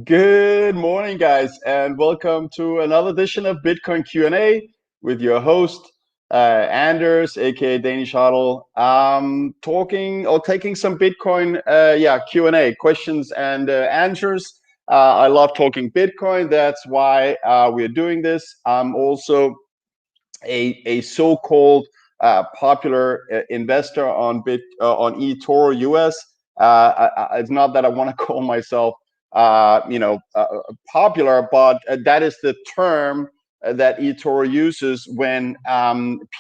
Good morning, guys, and welcome to another edition of Bitcoin Q&A with your host, Anders, aka Danish Huddle, talking or taking some Bitcoin, Q&A, questions and answers. I love talking Bitcoin. That's why we're doing this. I'm also a so-called popular investor on eToroUS. It's not that I want to call myself popular, but that is the term that eToro uses when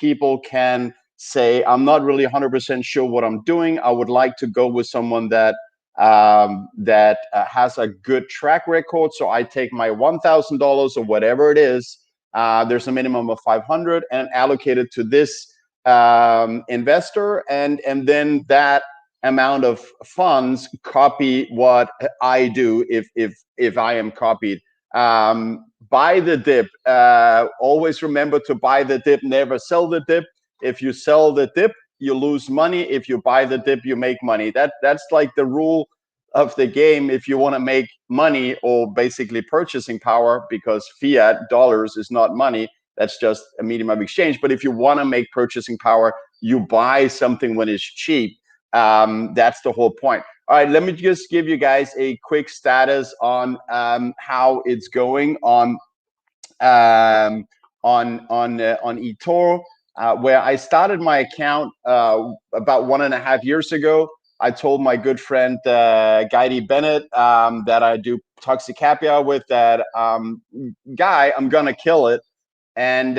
people can say, I'm not really 100% sure what I'm doing. I would like to go with someone that has a good track record. So I take my $1,000 or whatever it is. There's a minimum of 500 and allocated to this investor, and then that amount of funds copy what I do if I am copied. Buy the dip. Always remember to buy the dip, never sell the dip. If you sell the dip, you lose money. If you buy the dip, you make money. That's like the rule of the game if you want to make money, or basically purchasing power, because fiat dollars is not money. That's just a medium of exchange. But if you want to make purchasing power, you buy something when it's cheap. That's the whole point. All right, let me just give you guys a quick status on how it's going on eToro, where I started my account about 1.5 years ago. I told my good friend Guy Bennett that I do toxic capital with that guy. I'm gonna kill it, and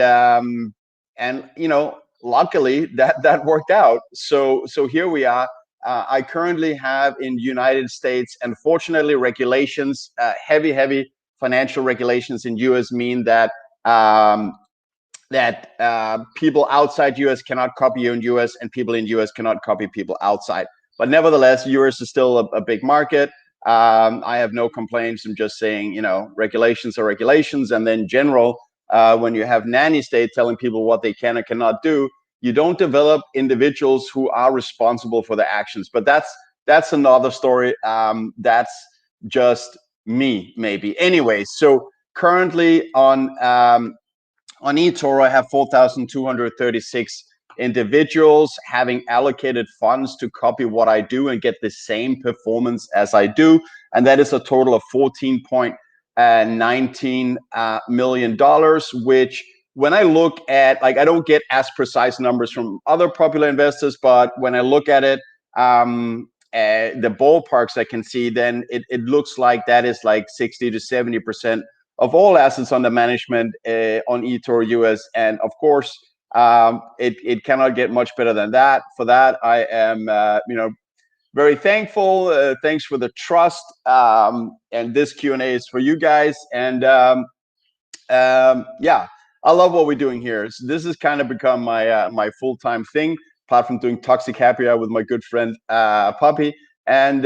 luckily that worked out. So here we are. I currently have in the United States, unfortunately, regulations, heavy financial regulations in US mean that people outside US cannot copy you in US, and people in US cannot copy people outside. But nevertheless, US is still a big market. I have no complaints. I'm just saying, regulations are regulations. And then general, when you have nanny state telling people what they can and cannot do, you don't develop individuals who are responsible for the actions. But that's another story. That's just me, maybe. Anyway, so currently on eToro, I have 4,236 individuals having allocated funds to copy what I do and get the same performance as I do. And that is a total of $14.19 million, which when I look at, I don't get as precise numbers from other popular investors, but when I look at it, the ballparks I can see, then it looks like that is like 60 to 70% of all assets under management on eToroUS. And of course, it cannot get much better than that. For that, I am very thankful. Thanks for the trust. And this Q&A is for you guys. And I love what we're doing here. So this has kind of become my full-time thing, apart from doing toxic happy hour with my good friend Puppy. And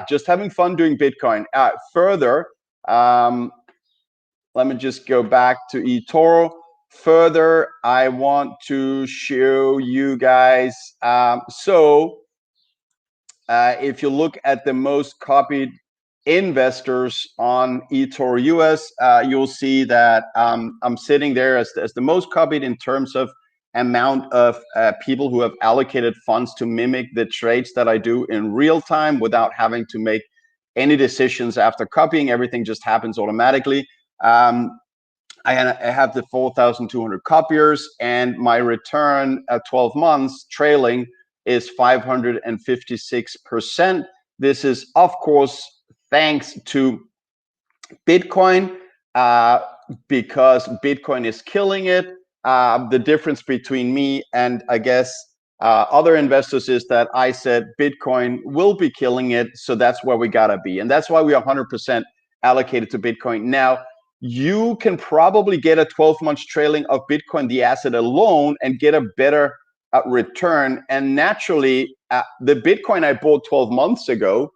just having fun doing Bitcoin. Further, let me just go back to eToro. Further, I want to show you guys. If you look at the most copied investors on eToroUS, you'll see that I'm sitting there as the most copied in terms of amount of people who have allocated funds to mimic the trades that I do in real time without having to make any decisions after copying. Everything just happens automatically. I have the 4,200 copiers, and my return at 12 months trailing is 556%. This is, of course, thanks to Bitcoin, because Bitcoin is killing it. The difference between me and, I guess, other investors is that I said Bitcoin will be killing it, so that's where we gotta be. And that's why we are 100% allocated to Bitcoin. Now, you can probably get a 12 months trailing of Bitcoin, the asset alone, and get a better return. And naturally, the Bitcoin I bought 12 months ago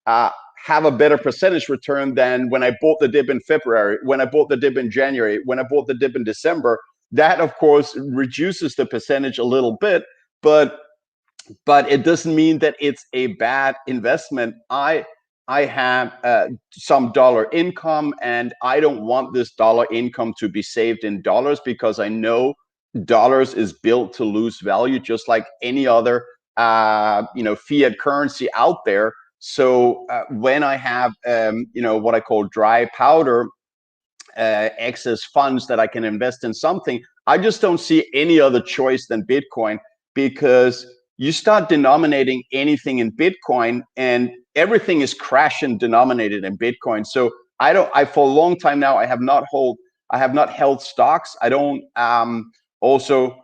have a better percentage return than when I bought the dip in February, when I bought the dip in January, when I bought the dip in December. That, of course, reduces the percentage a little bit, but it doesn't mean that it's a bad investment. I have some dollar income, and I don't want this dollar income to be saved in dollars, because I know dollars is built to lose value, just like any other fiat currency out there. So when I have what I call dry powder, excess funds that I can invest in something, I just don't see any other choice than Bitcoin, because you start denominating anything in Bitcoin and everything is crashing denominated in Bitcoin. So I for a long time now, I have not held stocks. I don't also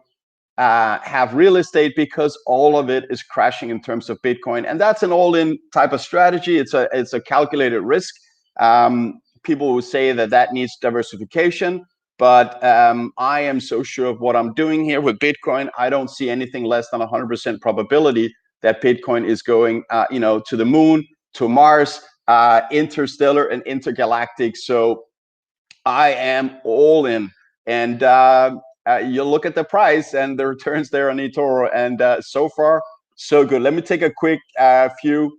have real estate, because all of it is crashing in terms of Bitcoin, and that's an all-in type of strategy. It's a calculated risk. People will say that needs diversification, but I am so sure of what I'm doing here with Bitcoin. I don't see anything less than 100% probability that Bitcoin is going to the moon, to Mars, interstellar and intergalactic. So I am all in. And you look at the price and the returns there on eToro, and so far, so good. Let me take a quick few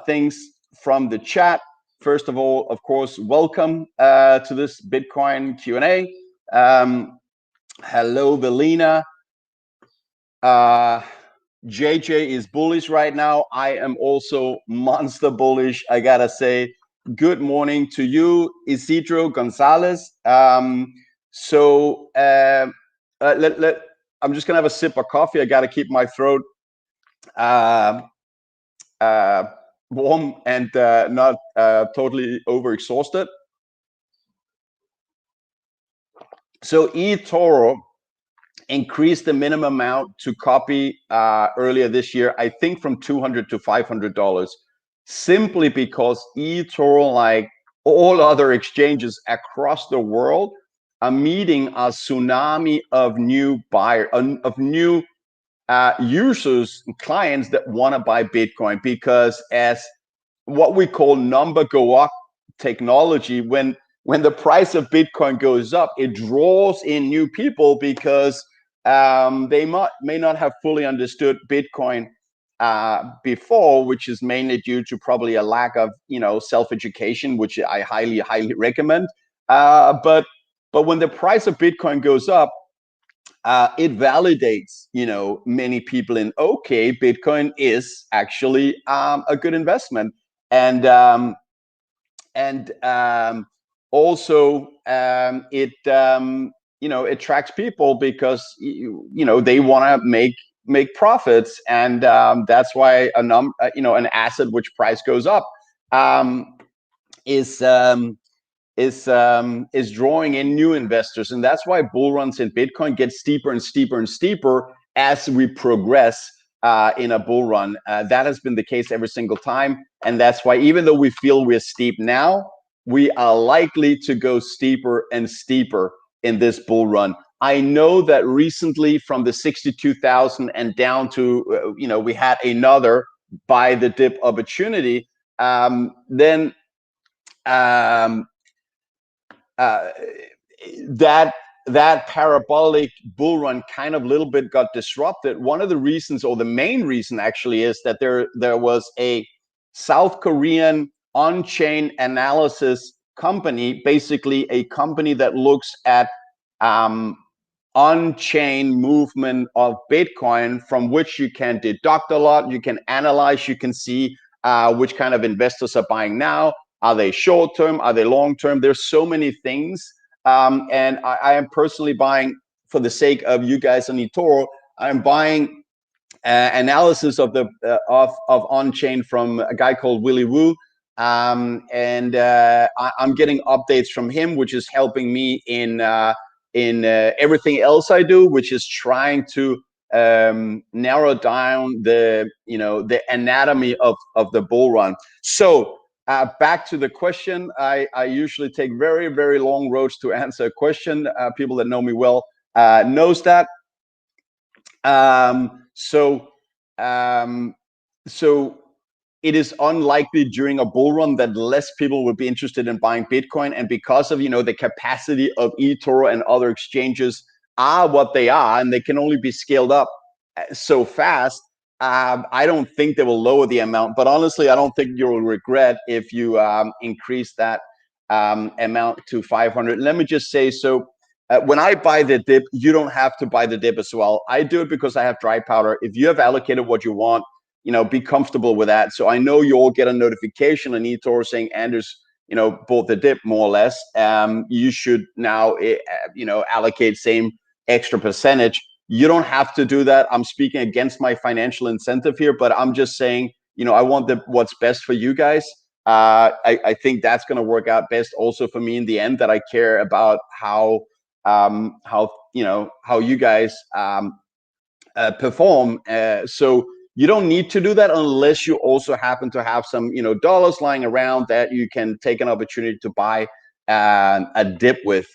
things from the chat. First of all, of course, welcome to this Bitcoin Q&A. Hello, Belina. JJ is bullish right now. I am also monster bullish, I gotta say. Good morning to you, Isidro Gonzalez. I'm just gonna have a sip of coffee. I gotta keep my throat warm and not totally overexhausted. So eToro increased the minimum amount to copy earlier this year, I think from $200 to $500, simply because eToro, like all other exchanges across the world, are meeting a tsunami of new buyers, of new users, clients that want to buy Bitcoin, because as what we call number go up technology, when the price of Bitcoin goes up, it draws in new people, because they may not have fully understood Bitcoin before, which is mainly due to probably a lack of self-education, which I highly recommend. But when the price of Bitcoin goes up, it validates many people in, okay, Bitcoin is actually a good investment. And also it attracts people, because they want to make profits, and that's why an asset which price goes up is drawing in new investors. And that's why bull runs in Bitcoin get steeper and steeper and steeper as we progress in a bull run. That has been the case every single time, and that's why, even though we feel we're steep now, we are likely to go steeper and steeper in this bull run. I know that recently, from the 62,000 and down to we had another buy the dip opportunity. Then that parabolic bull run kind of little bit got disrupted. One of the reasons, or the main reason actually, is that there was a South Korean on-chain analysis company, basically a company that looks at on-chain movement of Bitcoin, from which you can deduct a lot, you can analyze, you can see which kind of investors are buying now. Are they short-term? Are they long-term? There's so many things. And I am personally buying, for the sake of you guys on eToro, I'm buying analysis of the of on-chain from a guy called Willy Woo. I'm getting updates from him, which is helping me in everything else I do, which is trying to narrow down the anatomy of the bull run. So Back to the question, I usually take very, very long roads to answer a question. People that know me well knows that. So it is unlikely during a bull run that less people would be interested in buying Bitcoin. And because of, the capacity of eToro and other exchanges are what they are, and they can only be scaled up so fast, I don't think they will lower the amount. But honestly, I don't think you'll regret if you increase that amount to 500. Let me just say, so when I buy the dip, you don't have to buy the dip as well. I do it because I have dry powder. If you have allocated what you want, be comfortable with that. So I know you all get a notification on eToro saying Anders, bought the dip more or less. You should now, allocate same extra percentage. You don't have to do that. I'm speaking against my financial incentive here, but I'm just saying, I want what's best for you guys. I think that's going to work out best also for me in the end, that I care about how you guys perform. So you don't need to do that unless you also happen to have some dollars lying around that you can take an opportunity to buy a dip with.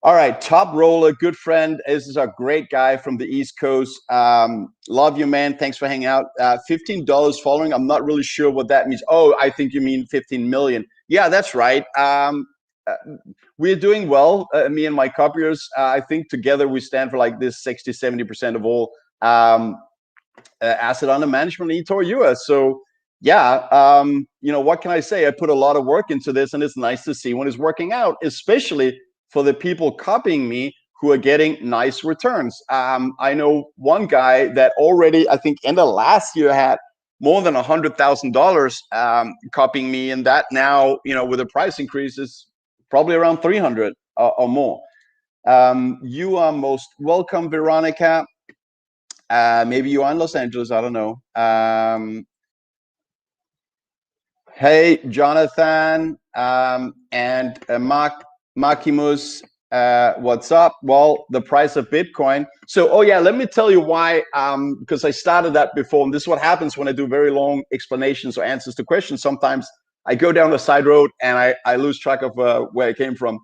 All right, Top Roller, good friend. This is a great guy from the East Coast. Love you, man. Thanks for hanging out. $15 following. I'm not really sure what that means. Oh, I think you mean 15 million. Yeah, that's right. We're doing well, me and my copiers. I think together we stand for like this 60-70% of all asset under management in EtoroUS. So yeah, what can I say? I put a lot of work into this, and it's nice to see when it's working out, especially for the people copying me who are getting nice returns. I know one guy that already, I think, end of last year had more than $100,000 copying me, and that now, with the price increases, probably around 300 or more. You are most welcome, Veronica. Maybe you are in Los Angeles, I don't know. Hey, Jonathan and Maximus, what's up? Well, the price of Bitcoin. So, let me tell you why, because I started that before, and this is what happens when I do very long explanations or answers to questions. Sometimes I go down the side road and I lose track of where I came from.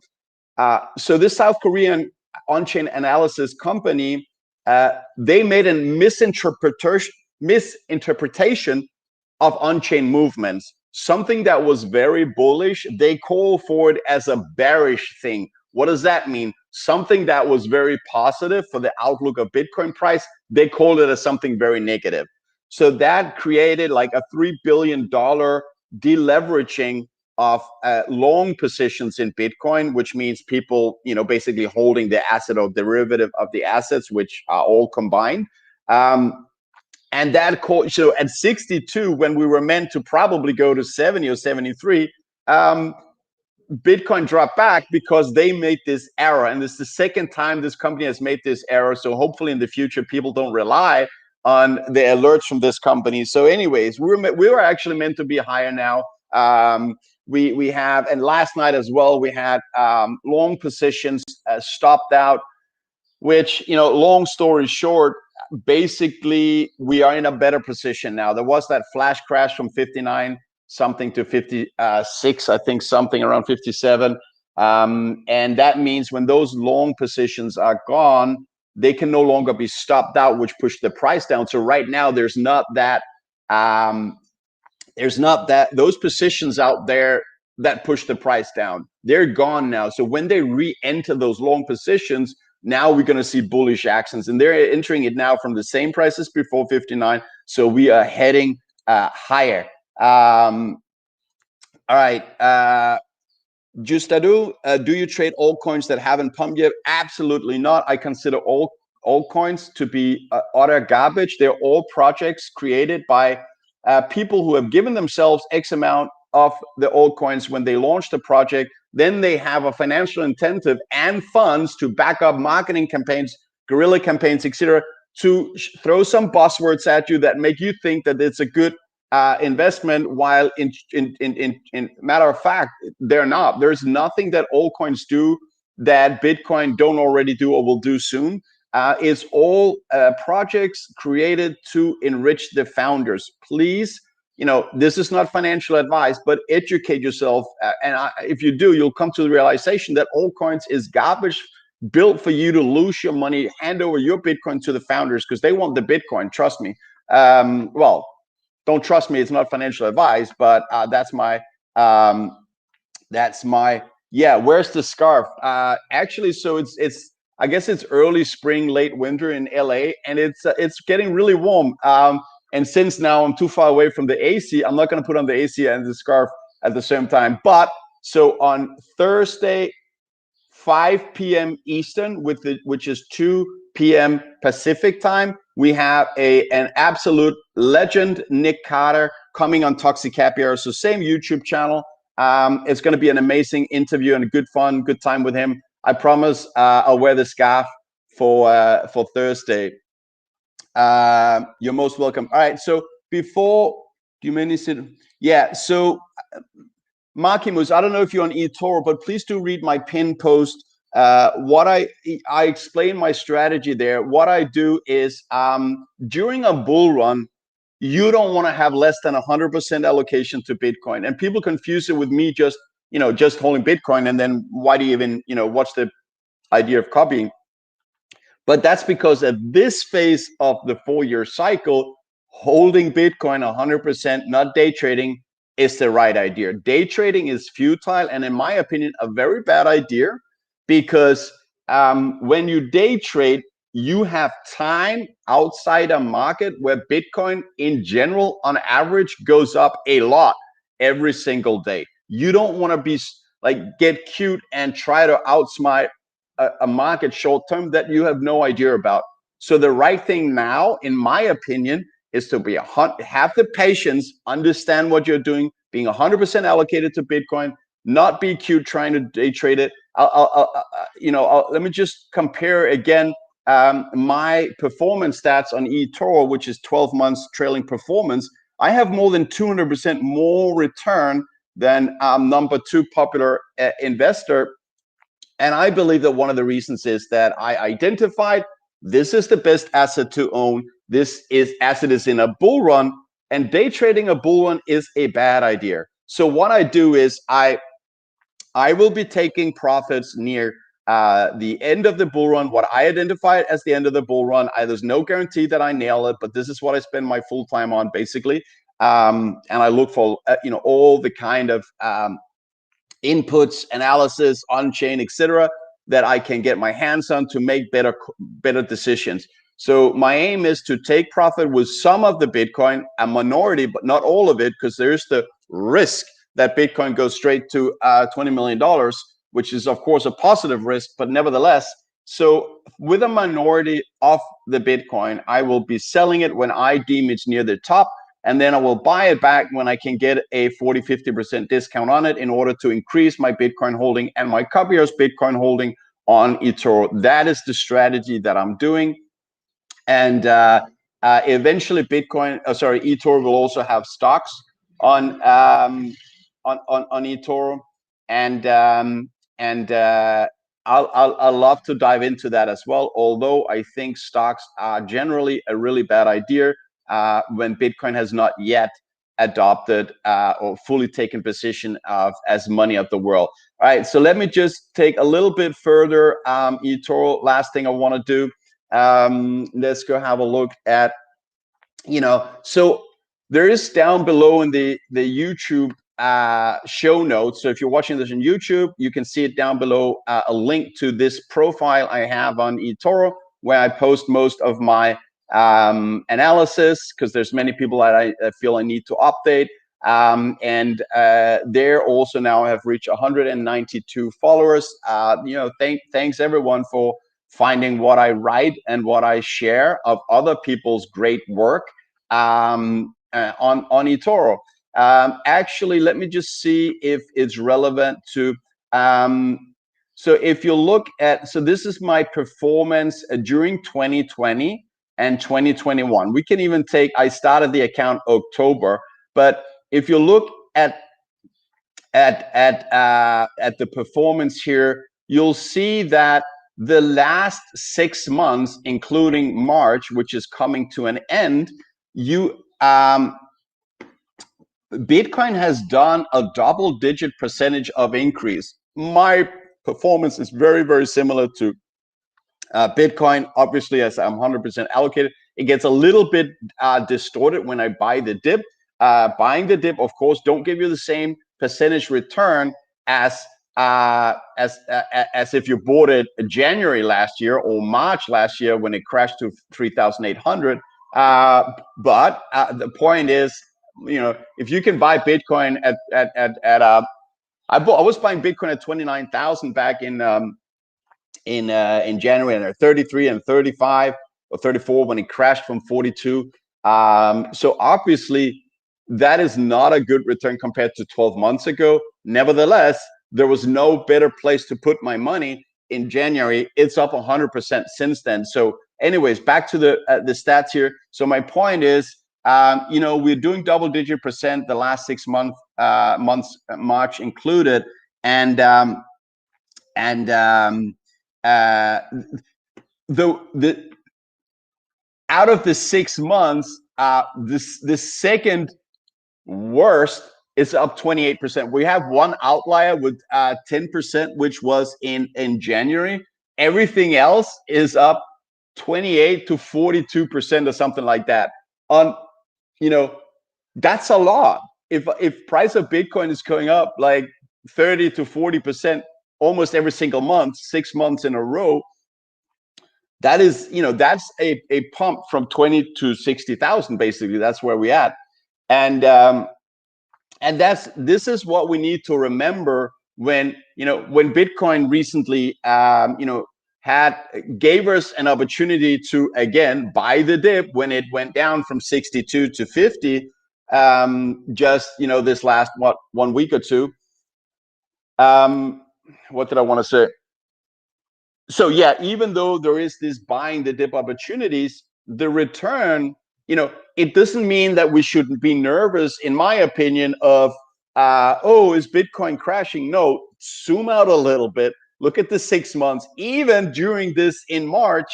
So this South Korean on-chain analysis company, they made a misinterpretation of on-chain movements. Something that was very bullish, they call for it as a bearish thing. What does that mean? Something that was very positive for the outlook of Bitcoin price, they called it as something very negative. So that created like a $3 billion deleveraging of long positions in Bitcoin, which means people, basically holding the asset or derivative of the assets, which are all combined. And that so at 62, when we were meant to probably go to 70 or 73, Bitcoin dropped back because they made this error. And this is the second time this company has made this error. So hopefully in the future, people don't rely on the alerts from this company. So anyways, we were actually meant to be higher now. We have, and last night as well, we had long positions stopped out, which, long story short, basically we are in a better position now. There was that flash crash from 59 something to 56, I think something around 57. And that means when those long positions are gone, they can no longer be stopped out, which pushed the price down. So right now there's not that those positions out there that push the price down. They're gone now. So when they re-enter those long positions, now we're going to see bullish actions, and they're entering it now from the same prices before 59. So we are heading higher. All right. Justadu, do you trade altcoins that haven't pumped yet? Absolutely not. I consider all altcoins to be utter garbage. They're all projects created by people who have given themselves X amount of the altcoins when they launched the project. Then they have a financial incentive and funds to back up marketing campaigns, guerrilla campaigns, etc., to throw some buzzwords at you that make you think that it's a good investment, while in matter of fact, they're not. There's nothing that altcoins do that Bitcoin don't already do or will do soon. It's all projects created to enrich the founders. Please, this is not financial advice, but educate yourself. If you do, you'll come to the realization that altcoins is garbage built for you to lose your money, hand over your Bitcoin to the founders because they want the Bitcoin. Trust me. Well, don't trust me. It's not financial advice, but that's my yeah. Where's the scarf? Actually, so it's I guess it's early spring, late winter in LA, and it's getting really warm. And since now I'm too far away from the AC, I'm not going to put on the AC and the scarf at the same time. But so on Thursday, 5 p.m. Eastern, which is 2 p.m. Pacific time, we have an absolute legend, Nick Carter, coming on Toxic Copiers. So same YouTube channel. It's going to be an amazing interview and a good time with him. I promise I'll wear the scarf for Thursday. You're most welcome. All right. So before, do you mean it? Yeah. So Markimus, I don't know if you're on eToro, but please do read my pin post. What I explain my strategy there. What I do is during a bull run, you don't want to have less than 100% allocation to Bitcoin. And people confuse it with me just holding Bitcoin. And then why do you even, what's the idea of copying? But that's because at this phase of the 4-year cycle, holding Bitcoin 100%, not day trading, is the right idea. Day trading is futile and, in my opinion, a very bad idea because when you day trade, you have time outside a market where Bitcoin in general, on average, goes up a lot every single day. You don't want to be get cute and try to outsmart a market short term that you have no idea about. So the right thing now, in my opinion, is to have the patience, understand what you're doing, being 100% allocated to Bitcoin, not be cute trying to day trade it. Let me just compare again my performance stats on eToro, which is 12 months trailing performance. I have more than 200% more return than number 2 popular investor. And I believe that one of the reasons is that I identified this is the best asset to own. This is asset is in a bull run, and day trading a bull run is a bad idea. So what I do is I will be taking profits near the end of the bull run, what I identified as the end of the bull run. There's no guarantee that I nail it, but this is what I spend my full time on, basically. And I look for all the kind of inputs, analysis, on-chain, etc., that I can get my hands on to make better decisions. So my aim is to take profit with some of the Bitcoin, a minority, but not all of it, because there's the risk that Bitcoin goes straight to $20 million, which is, of course, a positive risk, but nevertheless. So with a minority of the Bitcoin, I will be selling it when I deem it's near the top, and then I will buy it back when I can get a 40-50% discount on it in order to increase my Bitcoin holding and my Copiers Bitcoin holding on eToro. That is the strategy that I'm doing. And eventually eToro will also have stocks on eToro. And I'll love to dive into that as well, although I think stocks are generally a really bad idea when Bitcoin has not yet adopted or fully taken position as money of the world. All right, so let me just take a little bit further eToro. Last thing I want to do, let's go have a look at, so there is down below in the YouTube show notes. So if you're watching this on YouTube, you can see it down below, a link to this profile I have on eToro, where I post most of my analysis, because there's many people that I feel I need to update. And there also now have reached 192 followers. Thanks everyone for finding what I write and what I share of other people's great work on eToro. Actually, let me just see if it's relevant to. So if you look at, so this is my performance during 2020 and 2021. We can even take, I started the account October, but if you look at the performance here, you'll see that the last 6 months, including March, which is coming to an end, Bitcoin has done a double-digit percentage of increase. My performance is very, very similar to Bitcoin. Obviously, as I'm 100% allocated, it gets a little bit distorted when I buy the dip. Buying the dip, of course, don't give you the same percentage return as as if you bought it January last year or March last year when it crashed to 3,800. But the point is, if you can buy Bitcoin I was buying Bitcoin at 29,000 back in January, and 33 and 35 or 34 when it crashed from 42. So obviously that is not a good return compared to 12 months ago. Nevertheless, there was no better place to put my money in January. It's up 100% since then. So anyways, back to the stats here. So my point is, we're doing double-digit percent the last 6 months, March included, and the out of the 6 months, the second worst is up 28%. We have one outlier with 10%, which was in January. Everything else is up 28 to 42% or something like that. That's a lot. If price of Bitcoin is going up like 30 to 40% almost every single month, 6 months in a row, that is, that's a pump from 20 to 60,000. Basically, that's where we're at. And this is what we need to remember when Bitcoin recently gave us an opportunity to again buy the dip when it went down from 62 to 50, just this last 1 week or two. What did I want to say? So yeah, even though there is this buying the dip opportunities, the return, it doesn't mean that we shouldn't be nervous, in my opinion, of is Bitcoin crashing? No, zoom out a little bit, look at the 6 months. Even during this in March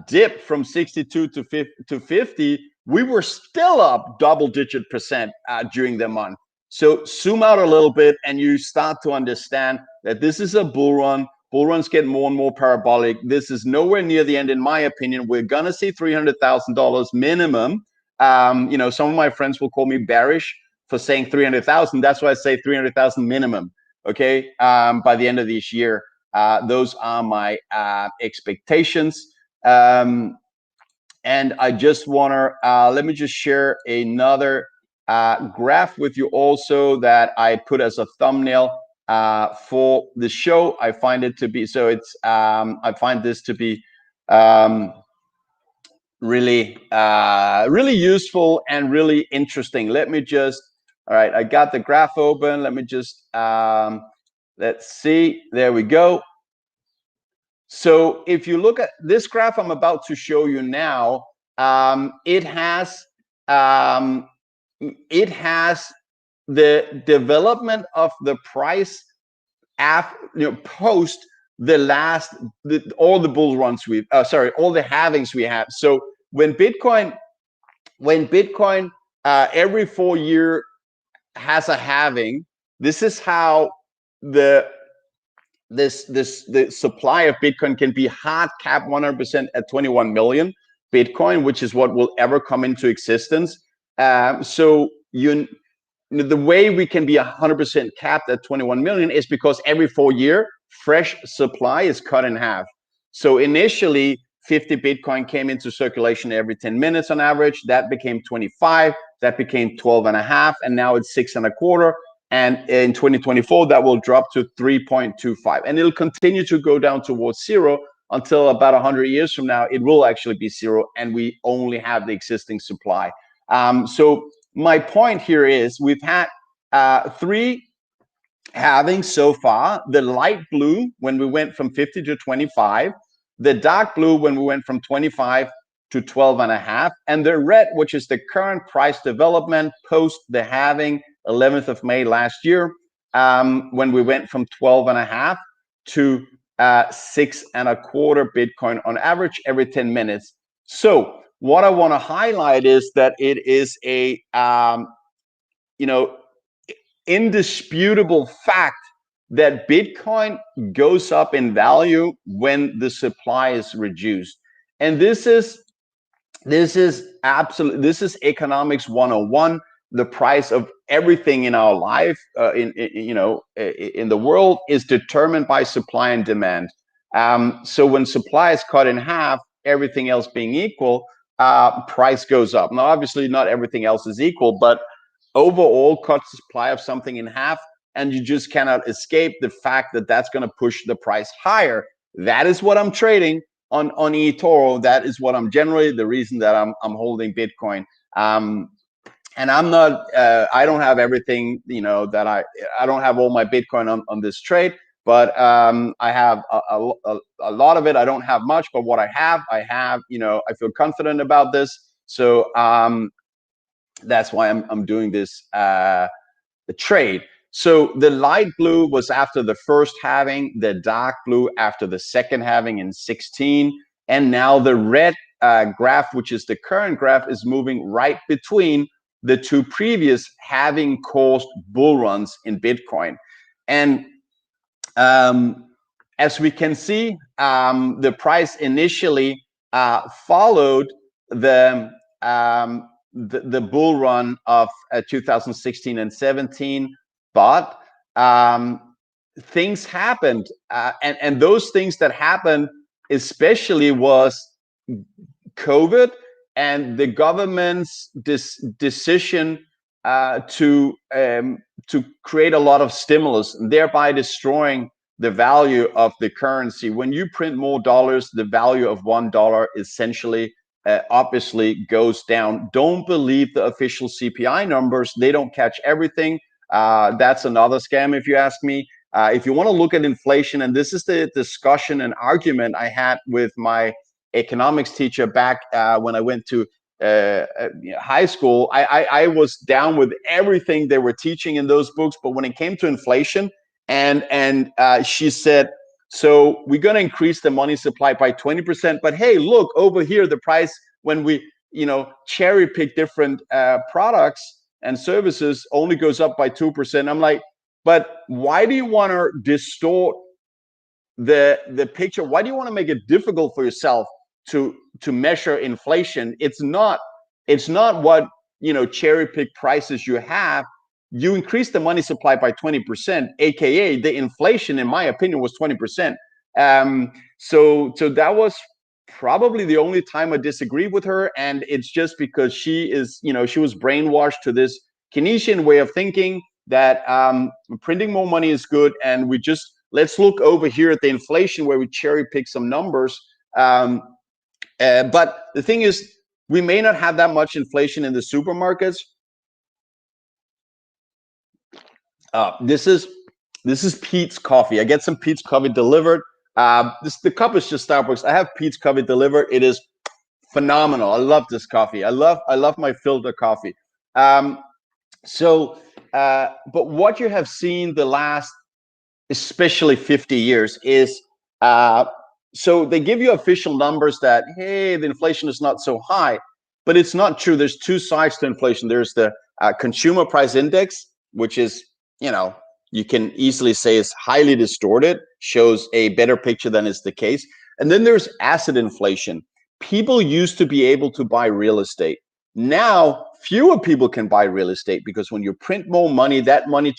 dip from 62 to 50, we were still up double-digit percent during the month. So zoom out a little bit and you start to understand that this is a bull run. Bull runs get more and more parabolic. This is nowhere near the end, in my opinion. We're going to see $300,000 minimum. Some of my friends will call me bearish for saying 300,000. That's why I say 300,000 minimum. Okay. By the end of this year, those are my expectations. And I just want to, let me just share another graph with you also that I put as a thumbnail for the show. I find it to be, so it's, I find this to be really, really useful and really interesting. Let me just, all right, I got the graph open. Let me just, let's see, there we go. So if you look at this graph I'm about to show you now, it has the development of the price post the last all the bull runs we've all the halvings we have. So when Bitcoin every 4 year has a halving, this is how the supply of Bitcoin can be hard capped 100% at 21 million Bitcoin, which is what will ever come into existence. So the way we can be 100% capped at 21 million is because every 4 year fresh supply is cut in half. So initially 50 Bitcoin came into circulation every 10 minutes on average. That became 25, that became 12 and a half, and now it's 6 and a quarter. And in 2024, that will drop to 3.25. And it'll continue to go down towards zero until about 100 years from now, it will actually be zero, and we only have the existing supply. So my point here is we've had 3 halvings so far. The light blue, when we went from 50 to 25, the dark blue, when we went from 25 to 12 and a half, and the red, which is the current price development post the halving 11th of May last year, when we went from 12 and a half to 6 and a quarter Bitcoin on average every 10 minutes. So what I want to highlight is that it is a indisputable fact that Bitcoin goes up in value when the supply is reduced. And this is economics 101. The price of everything in our life, in the world, is determined by supply and demand. So when supply is cut in half, everything else being equal, price goes up. Now, obviously, not everything else is equal, but overall, cut supply of something in half, and you just cannot escape the fact that that's going to push the price higher. That is what I'm trading on eToro. That is what I'm generally the reason that I'm holding Bitcoin. And I'm not. I don't have everything. That I don't have all my Bitcoin on this trade, but I have a lot of it. I don't have much, but what I have. I feel confident about this. So that's why I'm doing this trade. So the light blue was after the first halving, the dark blue after the second halving in 16, and now the red graph, which is the current graph, is moving right between the two previous halving caused bull runs in Bitcoin. And as we can see, the price initially followed the bull run of 2016 and 17, but things happened, and those things that happened especially was COVID and the government's decision to create a lot of stimulus, thereby destroying the value of the currency. When you print more dollars, the value of $1 essentially obviously goes down. Don't believe the official CPI numbers. They don't catch everything. That's another scam, if you ask me. If you want to look at inflation, and this is the discussion and argument I had with my economics teacher back when I went to high school. I was down with everything they were teaching in those books, but when it came to inflation, and she said, so we're going to increase the money supply by 20%, but hey, look over here, the price when we cherry pick different products and services only goes up by 2%. I'm like, but why do you want to distort the picture? Why do you want to make it difficult for yourself to measure inflation? It's not what cherry pick prices you have. You increase the money supply by 20%, aka the inflation, in my opinion, was 20%. So that was probably the only time I disagree with her, and it's just because she was brainwashed to this Keynesian way of thinking that printing more money is good, and let's look over here at the inflation where we cherry pick some numbers. But the thing is, we may not have that much inflation in the supermarkets. This is Pete's coffee. I get some Pete's coffee delivered. The cup is just Starbucks. I have Pete's coffee delivered. It is phenomenal. I love this coffee. I love my filter coffee. But what you have seen the last, especially 50 years, is so they give you official numbers that, hey, the inflation is not so high, but it's not true. There's two sides to inflation. There's the consumer price index, which is, you can easily say is highly distorted, shows a better picture than is the case. And then there's asset inflation. People used to be able to buy real estate. Now, fewer people can buy real estate because when you print more money, that money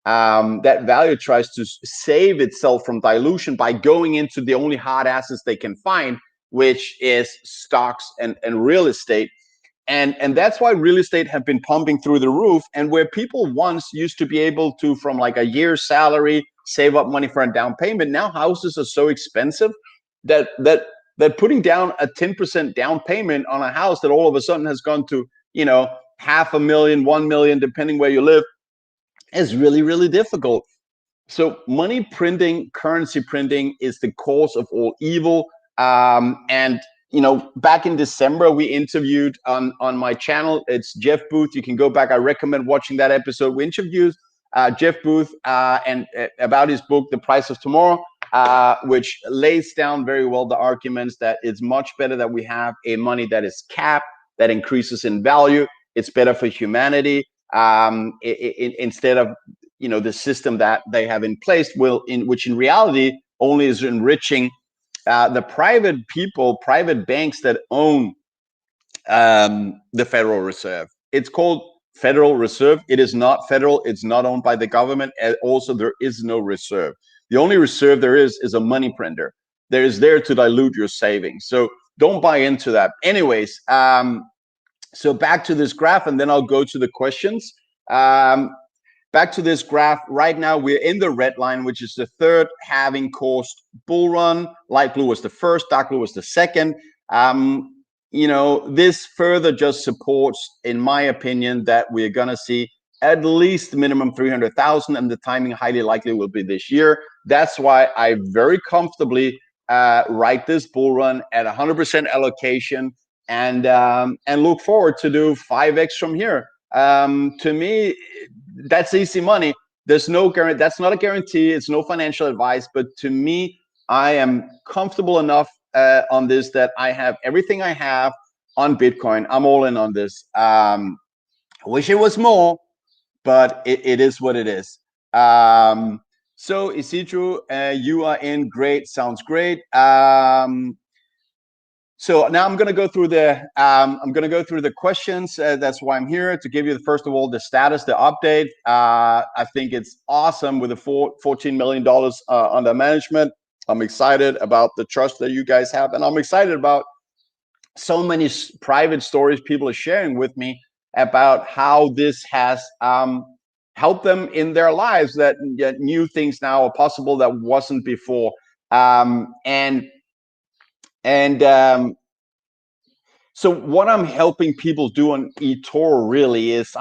that value tries to save itself from dilution by going into the only hard assets they can find, which is stocks and real estate. And that's why real estate have been pumping through the roof. And where people once used to be able to, from like a year's salary, save up money for a down payment, now houses are so expensive that putting down a 10% down payment on a house that all of a sudden has gone to, $500,000, $1 million, depending where you live, is really, really difficult. So money printing, currency printing is the cause of all evil. And back in December, we interviewed on my channel. It's Jeff Booth. You can go back. I recommend watching that episode. We interviewed Jeff Booth and about his book, The Price of Tomorrow. which lays down very well the arguments that it's much better that we have a money that is capped, that increases in value. It's better for humanity, instead of the system that they have in place, which in reality only is enriching the private people, private banks that own the Federal Reserve. It's called Federal Reserve. It is not federal. It's not owned by the government. And also, there is no reserve. The only reserve there is a money printer. There is there to dilute your savings. So don't buy into that. Anyways, so back to this graph, and then I'll go to the questions. Back to this graph. Right now, we're in the red line, which is the third halving cost bull run. Light blue was the first, dark blue was the second. This further just supports, in my opinion, that we're going to see at least minimum 300,000, and the timing highly likely will be this year. That's why I very comfortably write this bull run at 100% allocation, and look forward to do 5x from here. To me, that's easy money. There's no guarantee. That's not a guarantee. It's no financial advice. But to me, I am comfortable enough on this that I have everything I have on Bitcoin. I'm all in on this. I wish it was more, but it is what it is. So Isidro, you are in. Great, sounds great. So now I'm going to go through the questions. That's why I'm here, to give you, first of all, the status, the update. I think it's awesome with the $14 million under management. I'm excited about the trust that you guys have, and I'm excited about so many private stories people are sharing with me about how this has helped them in their lives, that new things now are possible that wasn't before. So what I'm helping people do on eToro really is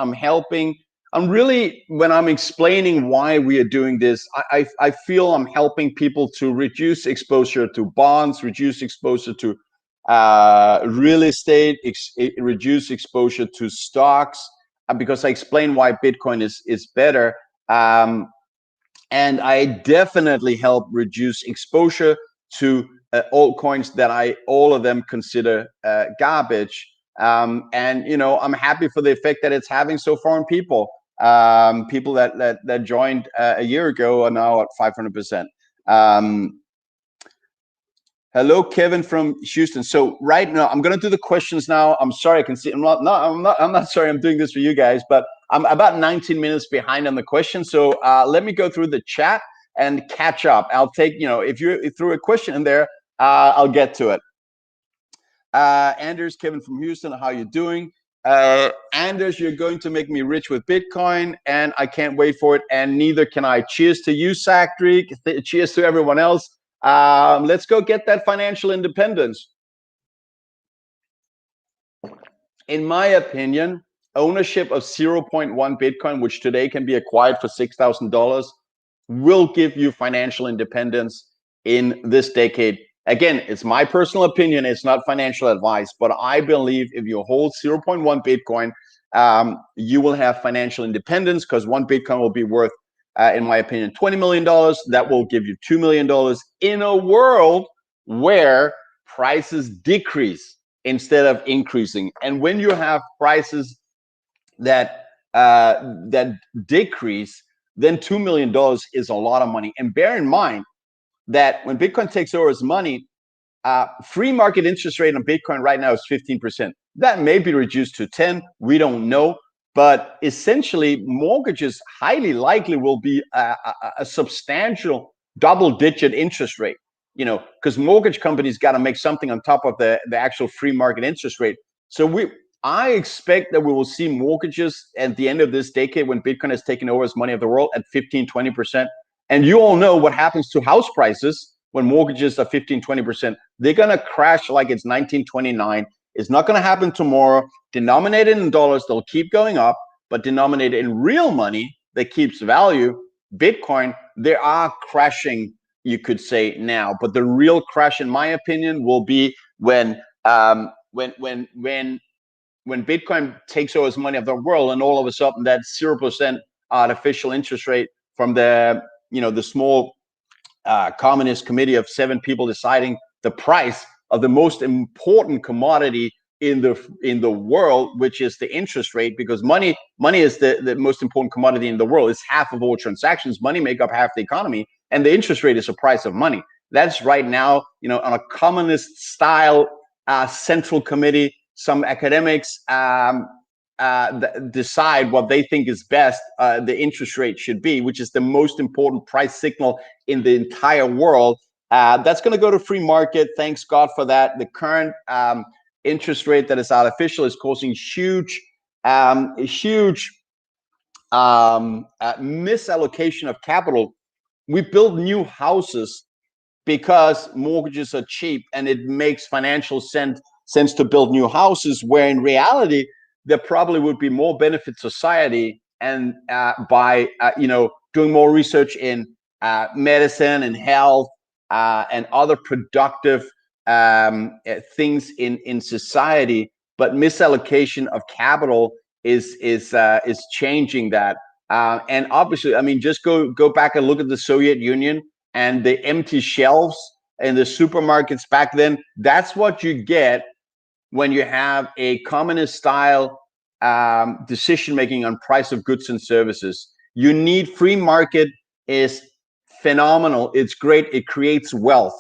when I'm explaining why we are doing this, I feel I'm helping people to reduce exposure to bonds, reduce exposure to real estate, reduce exposure to stocks, because I explain why Bitcoin is better. And I definitely help reduce exposure to altcoins that all of them consider garbage. And I'm happy for the effect that it's having so far on people. People that joined a year ago are now at 500%. Hello, Kevin from Houston. So right now, I'm going to do the questions now. I'm sorry, I can see. I'm not sorry. I'm doing this for you guys, but I'm about 19 minutes behind on the questions. So let me go through the chat and catch up. I'll take, if you threw a question in there, I'll get to it. Anders, Kevin from Houston, how you doing? Anders, you're going to make me rich with Bitcoin, and I can't wait for it, and neither can I. Cheers to you, Zachary. Cheers to everyone else. Let's go get that financial independence. In my opinion, ownership of 0.1 Bitcoin, which today can be acquired for $6,000, will give you financial independence in this decade. Again, it's my personal opinion. It's not financial advice, but I believe if you hold 0.1 Bitcoin, you will have financial independence, because one Bitcoin will be worth, in my opinion, $20 million. That will give you $2 million in a world where prices decrease instead of increasing. And when you have prices that decrease, then $2 million is a lot of money. And bear in mind that when Bitcoin takes over as money, free market interest rate on Bitcoin right now is 15%. That may be reduced to 10. We don't know. But essentially, mortgages highly likely will be a substantial double-digit interest rate, because mortgage companies got to make something on top of the actual free market interest rate. So I expect that we will see mortgages at the end of this decade, when Bitcoin has taken over as money of the world, at 15-20%. And you all know what happens to house prices when mortgages are 15-20%. They're going to crash like it's 1929. It's not going to happen tomorrow. Denominated in dollars, they'll keep going up, but denominated in real money that keeps value, Bitcoin, they are crashing, you could say, now. But the real crash, in my opinion, will be when Bitcoin takes over as money of the world, and all of a sudden that 0% artificial interest rate from the small communist committee of 7 people deciding the price of the most important commodity in the world, which is the interest rate, because money is the most important commodity in the world. It's half of all transactions. Money make up half the economy, and the interest rate is the price of money. That's right now, on a communist style central committee. Some academics decide what they think is best the interest rate should be, which is the most important price signal in the entire world. That's going to go to free market. Thanks God for that. The current interest rate that is artificial is causing huge misallocation of capital. We build new houses because mortgages are cheap, and it makes financial sense to build new houses, where in reality there probably would be more benefit to society, and by doing more research in medicine and health and other productive things in society. But misallocation of capital is changing that. And obviously, I mean, just go back and look at the Soviet Union and the empty shelves in the supermarkets back then. That's what you get when you have a communist style decision making on price of goods and services. You need free market. Is phenomenal. It's great. It creates wealth.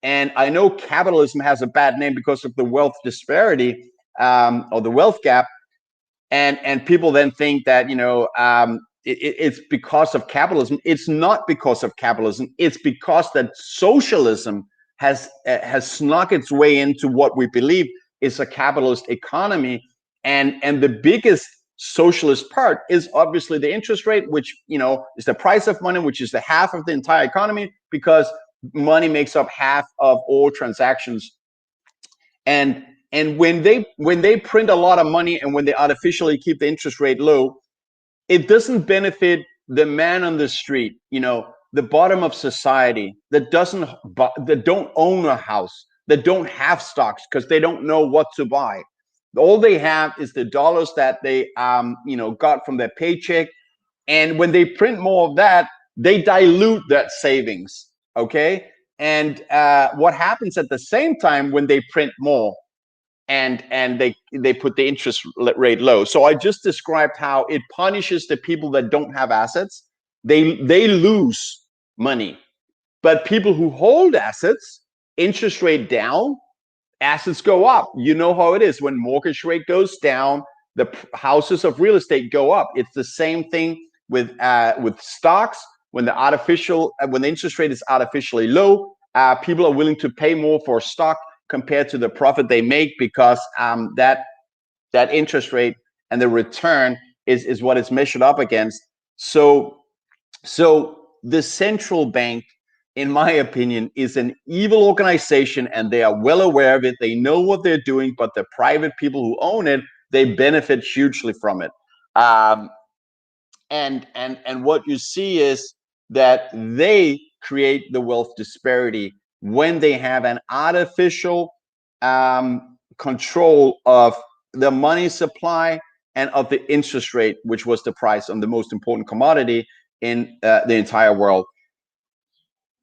And I know capitalism has a bad name because of the wealth disparity or the wealth gap. And people then think that, it's because of capitalism. It's not because of capitalism. It's because that socialism has snuck its way into what we believe is a capitalist economy. And the biggest socialist part is obviously the interest rate, which, is the price of money, which is the half of the entire economy, because money makes up half of all transactions. And when they print a lot of money, and when they artificially keep the interest rate low, it doesn't benefit the man on the street, the bottom of society that don't own a house, that don't have stocks because they don't know what to buy. All they have is the dollars that they got from their paycheck. And when they print more of that, they dilute that savings. Okay. And what happens at the same time when they print more and they put the interest rate low? So I just described how it punishes the people that don't have assets. They lose money. But people who hold assets, interest rate down, assets go up. You know how it is. When mortgage rate goes down, the houses of real estate go up. It's the same thing with stocks. When the interest rate is artificially low, people are willing to pay more for a stock compared to the profit they make, because that interest rate and the return is what it's measured up against. So the central bank, in my opinion, is an evil organization, and they are well aware of it. They know what they're doing, but the private people who own it, they benefit hugely from it. And what you see is that they create the wealth disparity when they have an artificial control of the money supply and of the interest rate, which was the price on the most important commodity in the entire world.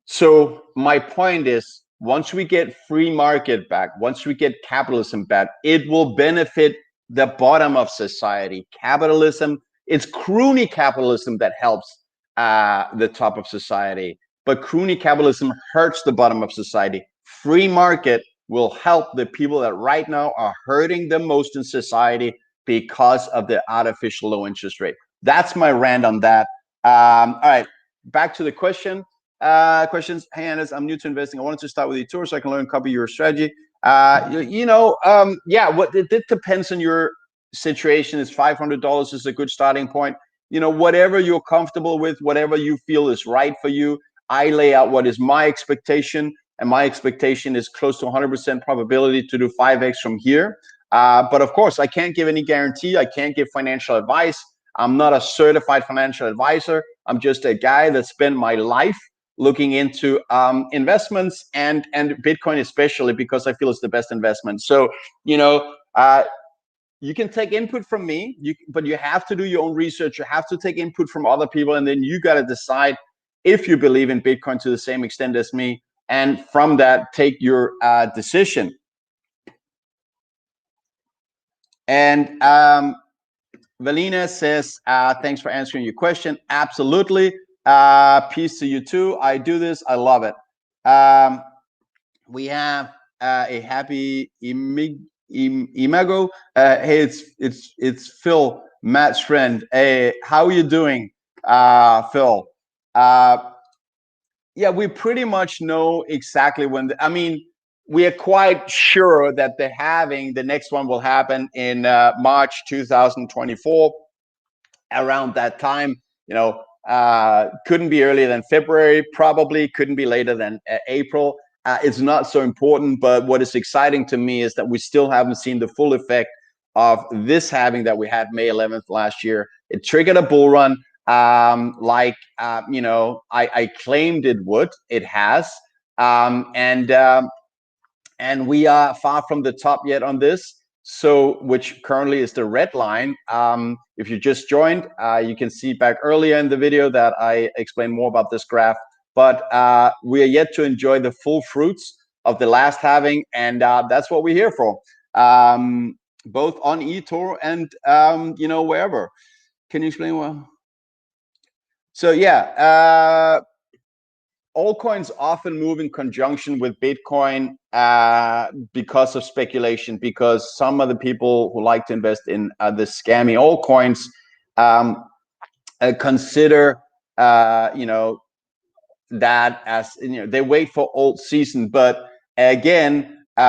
So my point is, once we get free market back, once we get capitalism back, it will benefit the bottom of society. Capitalism, it's crony capitalism that helps the top of society, but crony capitalism hurts the bottom of society. Free market will help the people that right now are hurting the most in society because of the artificial low interest rate. That's my rant on that. All right, back to the question. Questions. Hey, Anders, I'm new to investing. I wanted to start with eToro so I can learn, copy your strategy. What it depends on your situation. Is $500 is a good starting point. Whatever you're comfortable with, whatever you feel is right for you. I lay out what is my expectation, and my expectation is close to 100% probability to do 5x from here. But of course, I can't give any guarantee. I can't give financial advice. I'm not a certified financial advisor. I'm just a guy that spent my life looking into investments and Bitcoin, especially because I feel it's the best investment. So, you can take input from me, but you have to do your own research. You have to take input from other people, and then you got to decide if you believe in Bitcoin to the same extent as me, and from that, take your decision. And Valina says, thanks for answering your question. Absolutely. Peace to you too. I do this. I love it. We have a happy imago. Hey, it's Phil, Matt's friend. Hey, how are you doing, Phil? Yeah, we pretty much know exactly when. I mean, we are quite sure that the next one will happen in March 2024. Around that time, couldn't be earlier than February, probably couldn't be later than April. It's not so important, but what is exciting to me is that we still haven't seen the full effect of this halving that we had May 11th last year. It triggered a bull run, I claimed it would. It has, and we are far from the top yet on this. So, which currently is the red line. If you just joined, you can see back earlier in the video that I explained more about this graph. But we are yet to enjoy the full fruits of the last halving, and that's what we're here for. Both on eToro and wherever. Can you explain what? So yeah, altcoins often move in conjunction with Bitcoin because of speculation, because some of the people who like to invest in the scammy altcoins consider that as, they wait for alt season. But again, they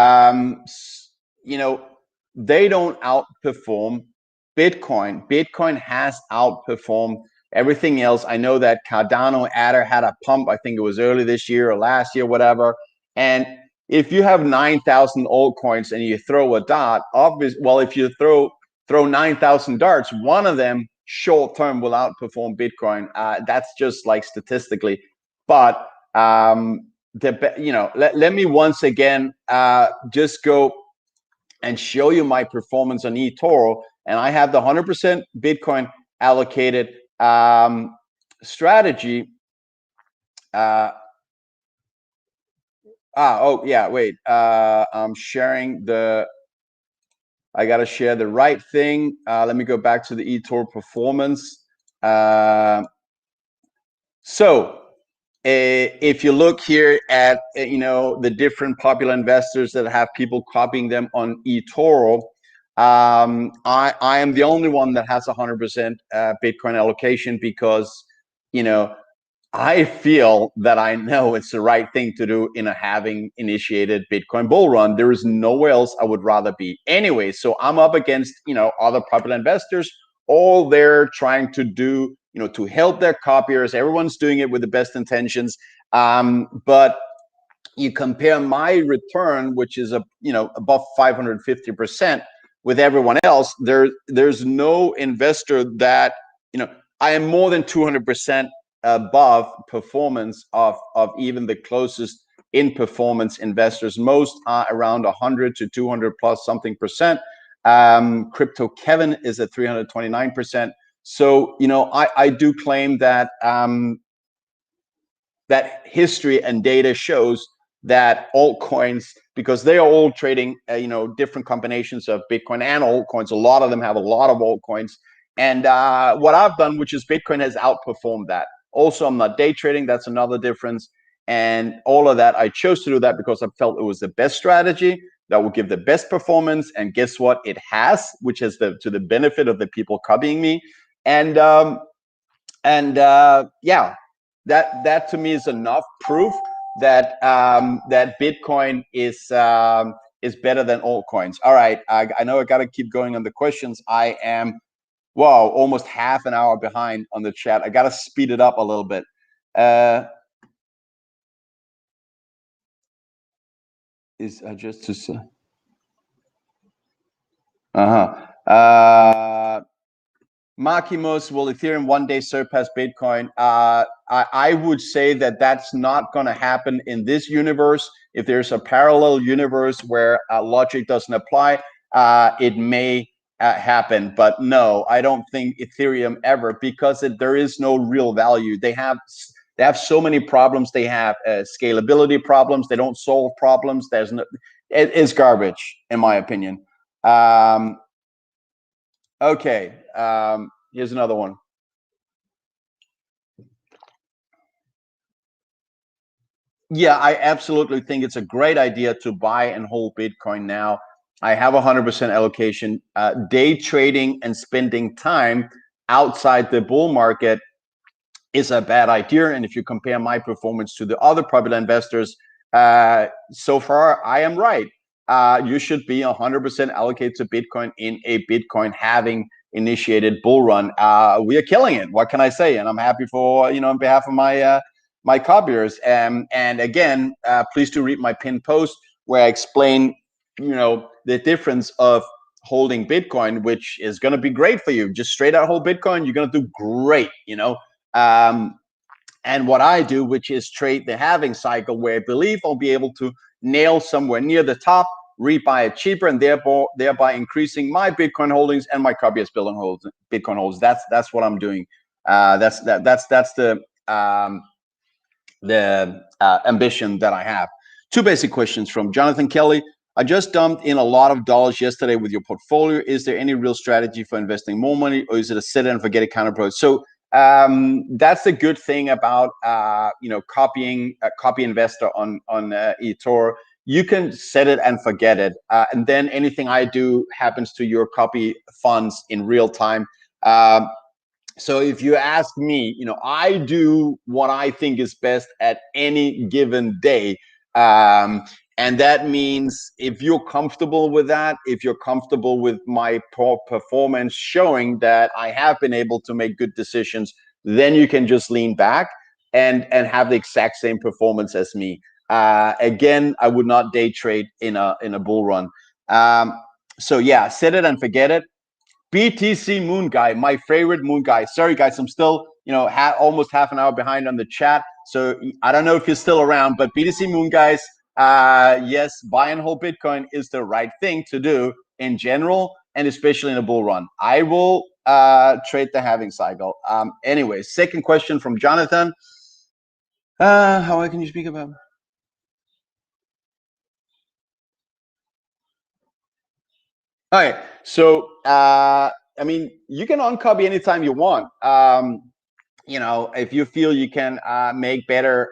don't outperform Bitcoin. Bitcoin has outperformed everything else. I know that Cardano Adder had a pump. I think it was early this year or last year, whatever. And if you have 9,000 altcoins and you throw a dart, if you throw 9,000 darts, one of them short term will outperform Bitcoin. That's just like statistically. But let me once again just go and show you my performance on eToro. And I have the 100% Bitcoin allocated strategy. I'm sharing I got to share the right thing. Let me go back to the eToro performance. So if you look here at, the different popular investors that have people copying them on eToro, I am the only one that has 100% Bitcoin allocation because, I feel that I know it's the right thing to do in a halving initiated Bitcoin bull run. There is nowhere else I would rather be. Anyway, so I'm up against, other popular investors. All they're trying to do, to help their copiers. Everyone's doing it with the best intentions. But you compare my return, which is above 550%, with everyone else. There's no investor that, I am more than 200% above performance of even the closest in performance investors. Most are around 100 to 200 plus something percent. Crypto Kevin is at 329%. So, I do claim that that history and data shows that altcoins, because they are all trading, different combinations of Bitcoin and altcoins. A lot of them have a lot of altcoins. And what I've done, which is Bitcoin has outperformed that. Also, I'm not day trading. That's another difference. And all of that, I chose to do that because I felt it was the best strategy that would give the best performance. And guess what? It has, which is to the benefit of the people copying me. And yeah, that to me is enough proof that that Bitcoin is better than altcoins. All right, I know I got to keep going on the questions. I am almost half an hour behind on the chat. I got to speed it up a little bit. Is just to say. Makimos, will Ethereum one day surpass Bitcoin? I would say that that's not going to happen in this universe. If there's a parallel universe where logic doesn't apply, it may happen. But no, I don't think Ethereum ever, because there is no real value. They have They have so many problems. They have scalability problems. They don't solve problems. There's no, it's garbage in my opinion. Okay, here's another one. Yeah, I absolutely think it's a great idea to buy and hold Bitcoin now. I have 100% allocation. Day trading and spending time outside the bull market is a bad idea. And if you compare my performance to the other popular investors, so far I am right. You should be 100% allocated to Bitcoin in a Bitcoin halving initiated bull run. We are killing it. What can I say? And I'm happy for, on behalf of my copiers. And again, please do read my pinned post where I explain, the difference of holding Bitcoin, which is going to be great for you. Just straight out hold Bitcoin, you're going to do great, and what I do, which is trade the halving cycle, where I believe I'll be able to nail somewhere near the top, rebuy it cheaper, and thereby increasing my Bitcoin holdings and my Copiers Bitcoin holdings. That's what I'm doing. That's the ambition that I have. Two basic questions from Jonathan Kelly. I just dumped in a lot of dollars yesterday with your portfolio. Is there any real strategy for investing more money, or is it a set it and forget it kind of approach? So that's the good thing about copying copy investor on eToro. You can set it and forget it, and then anything I do happens to your copy funds in real time. So if you ask me, I do what I think is best at any given day. And that means if you're comfortable with that, if you're comfortable with my performance showing that I have been able to make good decisions, then you can just lean back and have the exact same performance as me. Again, I would not day trade in a bull run. So yeah, set it and forget it. BTC Moon Guy, my favorite Moon Guy. Sorry, guys, I'm still, almost half an hour behind on the chat. So I don't know if you're still around, but BTC Moon Guys, yes, buy and hold Bitcoin is the right thing to do in general, and especially in a bull run. I will trade the halving cycle. Anyway, second question from Jonathan. How can you speak about? All right. So, you can uncopy anytime you want. If you feel you can make better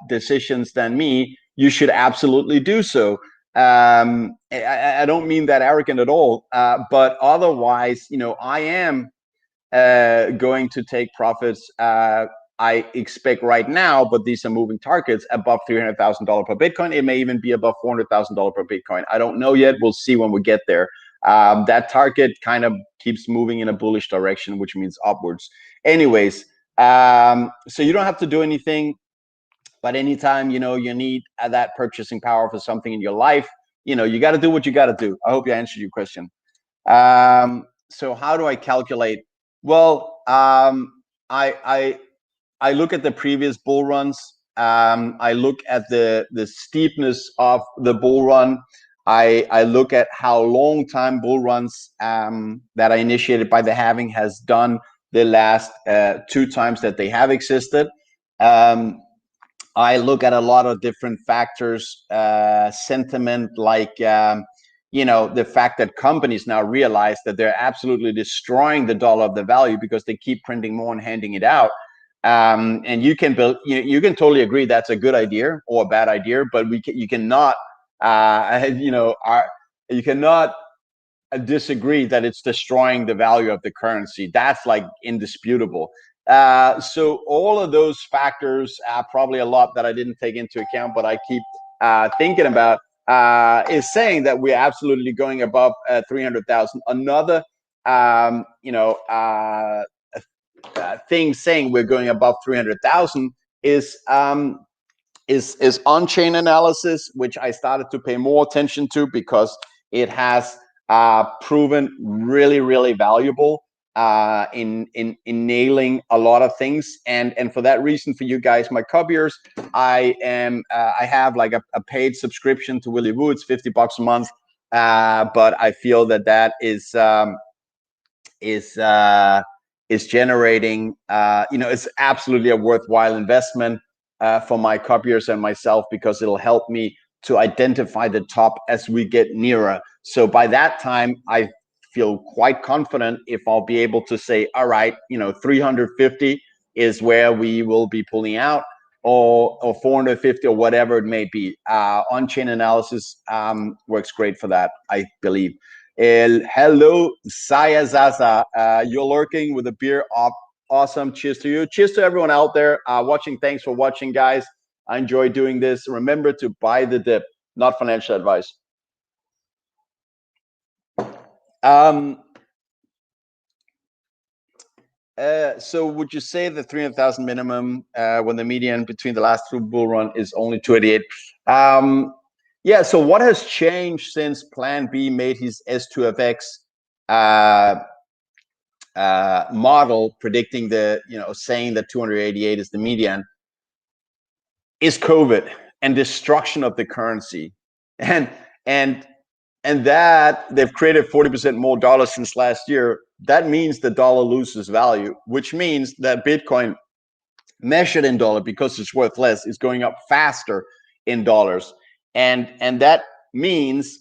decisions than me, you should absolutely do so. I don't mean that arrogant at all, but otherwise, I am going to take profits. I expect right now, but these are moving targets above $300,000 per Bitcoin. It may even be above $400,000 per Bitcoin. I don't know yet. We'll see when we get there. That target kind of keeps moving in a bullish direction, which means upwards. Anyways, so you don't have to do anything, but anytime you need that purchasing power for something in your life, you got to do what you got to do. I hope I answered your question. So how do I calculate? Well, I look at the previous bull runs. I look at the steepness of the bull run. I look at how long time bull runs that I initiated by the halving has done the last 2 times that they have existed. I look at a lot of different factors, sentiment, like the fact that companies now realize that they're absolutely destroying the dollar of the value because they keep printing more and handing it out. And you can build, you can totally agree that's a good idea or a bad idea, but you cannot, you cannot disagree that it's destroying the value of the currency. That's like indisputable. So all of those factors, probably a lot that I didn't take into account, but I keep thinking about, is saying that we're absolutely going above 300,000. Another, thing saying we're going above 300,000 is on-chain analysis, which I started to pay more attention to because it has proven really, really valuable in nailing a lot of things. And for that reason, for you guys, my copiers, I have like a paid subscription to Willy Woo. It's $50 a month, but I feel that is generating, it's absolutely a worthwhile investment for my copiers and myself, because it'll help me to identify the top as we get nearer. So by that time, I feel quite confident if I'll be able to say, all right, 350 is where we will be pulling out, or 450, or whatever it may be. On-chain analysis works great for that, I believe. Hello, Saya Zaza. You're lurking with a beer. Awesome. Cheers to you. Cheers to everyone out there watching. Thanks for watching, guys. I enjoy doing this. Remember to buy the dip, not financial advice. So would you say the 300,000 minimum when the median between the last two bull run is only 288? Yeah, so what has changed since Plan B made his S2FX model predicting saying that 288 is the median, is COVID and destruction of the currency. And that they've created 40% more dollars since last year. That means the dollar loses value, which means that Bitcoin measured in dollar, because it's worth less, is going up faster in dollars. And that means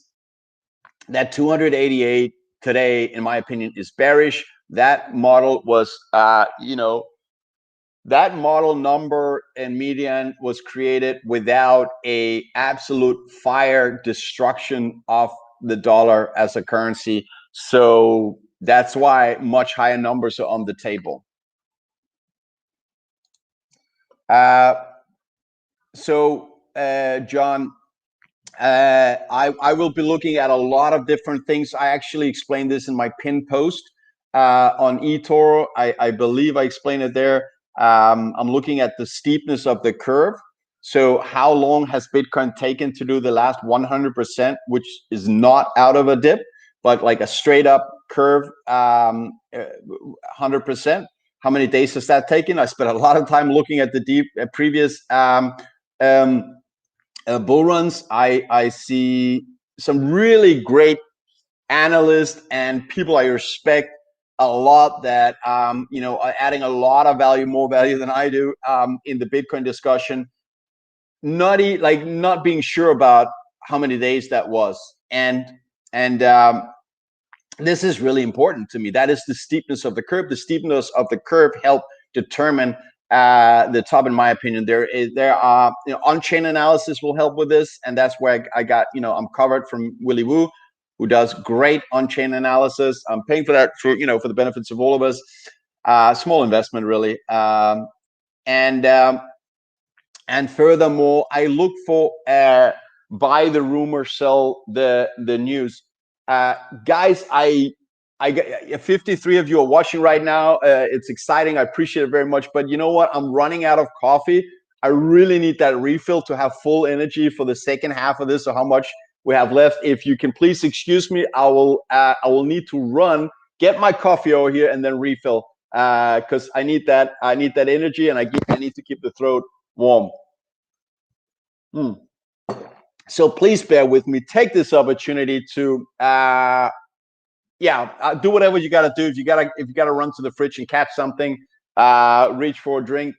that 288 today, in my opinion, is bearish. That model was, that model number and median was created without a absolute fire destruction of the dollar as a currency. So that's why much higher numbers are on the table. John, I will be looking at a lot of different things. I actually explained this in my pinned post on eToro. I believe I explained it there. I'm looking at the steepness of the curve. So how long has Bitcoin taken to do the last 100%, which is not out of a dip, but like a straight up curve, 100%. How many days has that taken? I spent a lot of time looking at the previous bull runs. I see some really great analysts and people I respect a lot that are adding a lot of value, more value than I do in the Bitcoin discussion. Not being sure about how many days that was, and this is really important to me. That is the steepness of the curve. The steepness of the curve help determine the top, in my opinion. There are on-chain analysis will help with this, and that's where I got I'm covered from Willy Woo, who does great on-chain analysis. I'm paying for that for for the benefits of all of us. Small investment, really. And furthermore, I look for buy the rumor, sell the news. Guys, I got 53 of you are watching right now. It's exciting. I appreciate it very much. But you know what? I'm running out of coffee. I really need that refill to have full energy for the second half of this, or how much we have left. If you can please excuse me, I will need to run, get my coffee over here, and then refill because I need that energy, and I need to keep the throat warm. So please bear with me. Take this opportunity to do whatever you got to do. If you gotta run to the fridge and catch something, reach for a drink,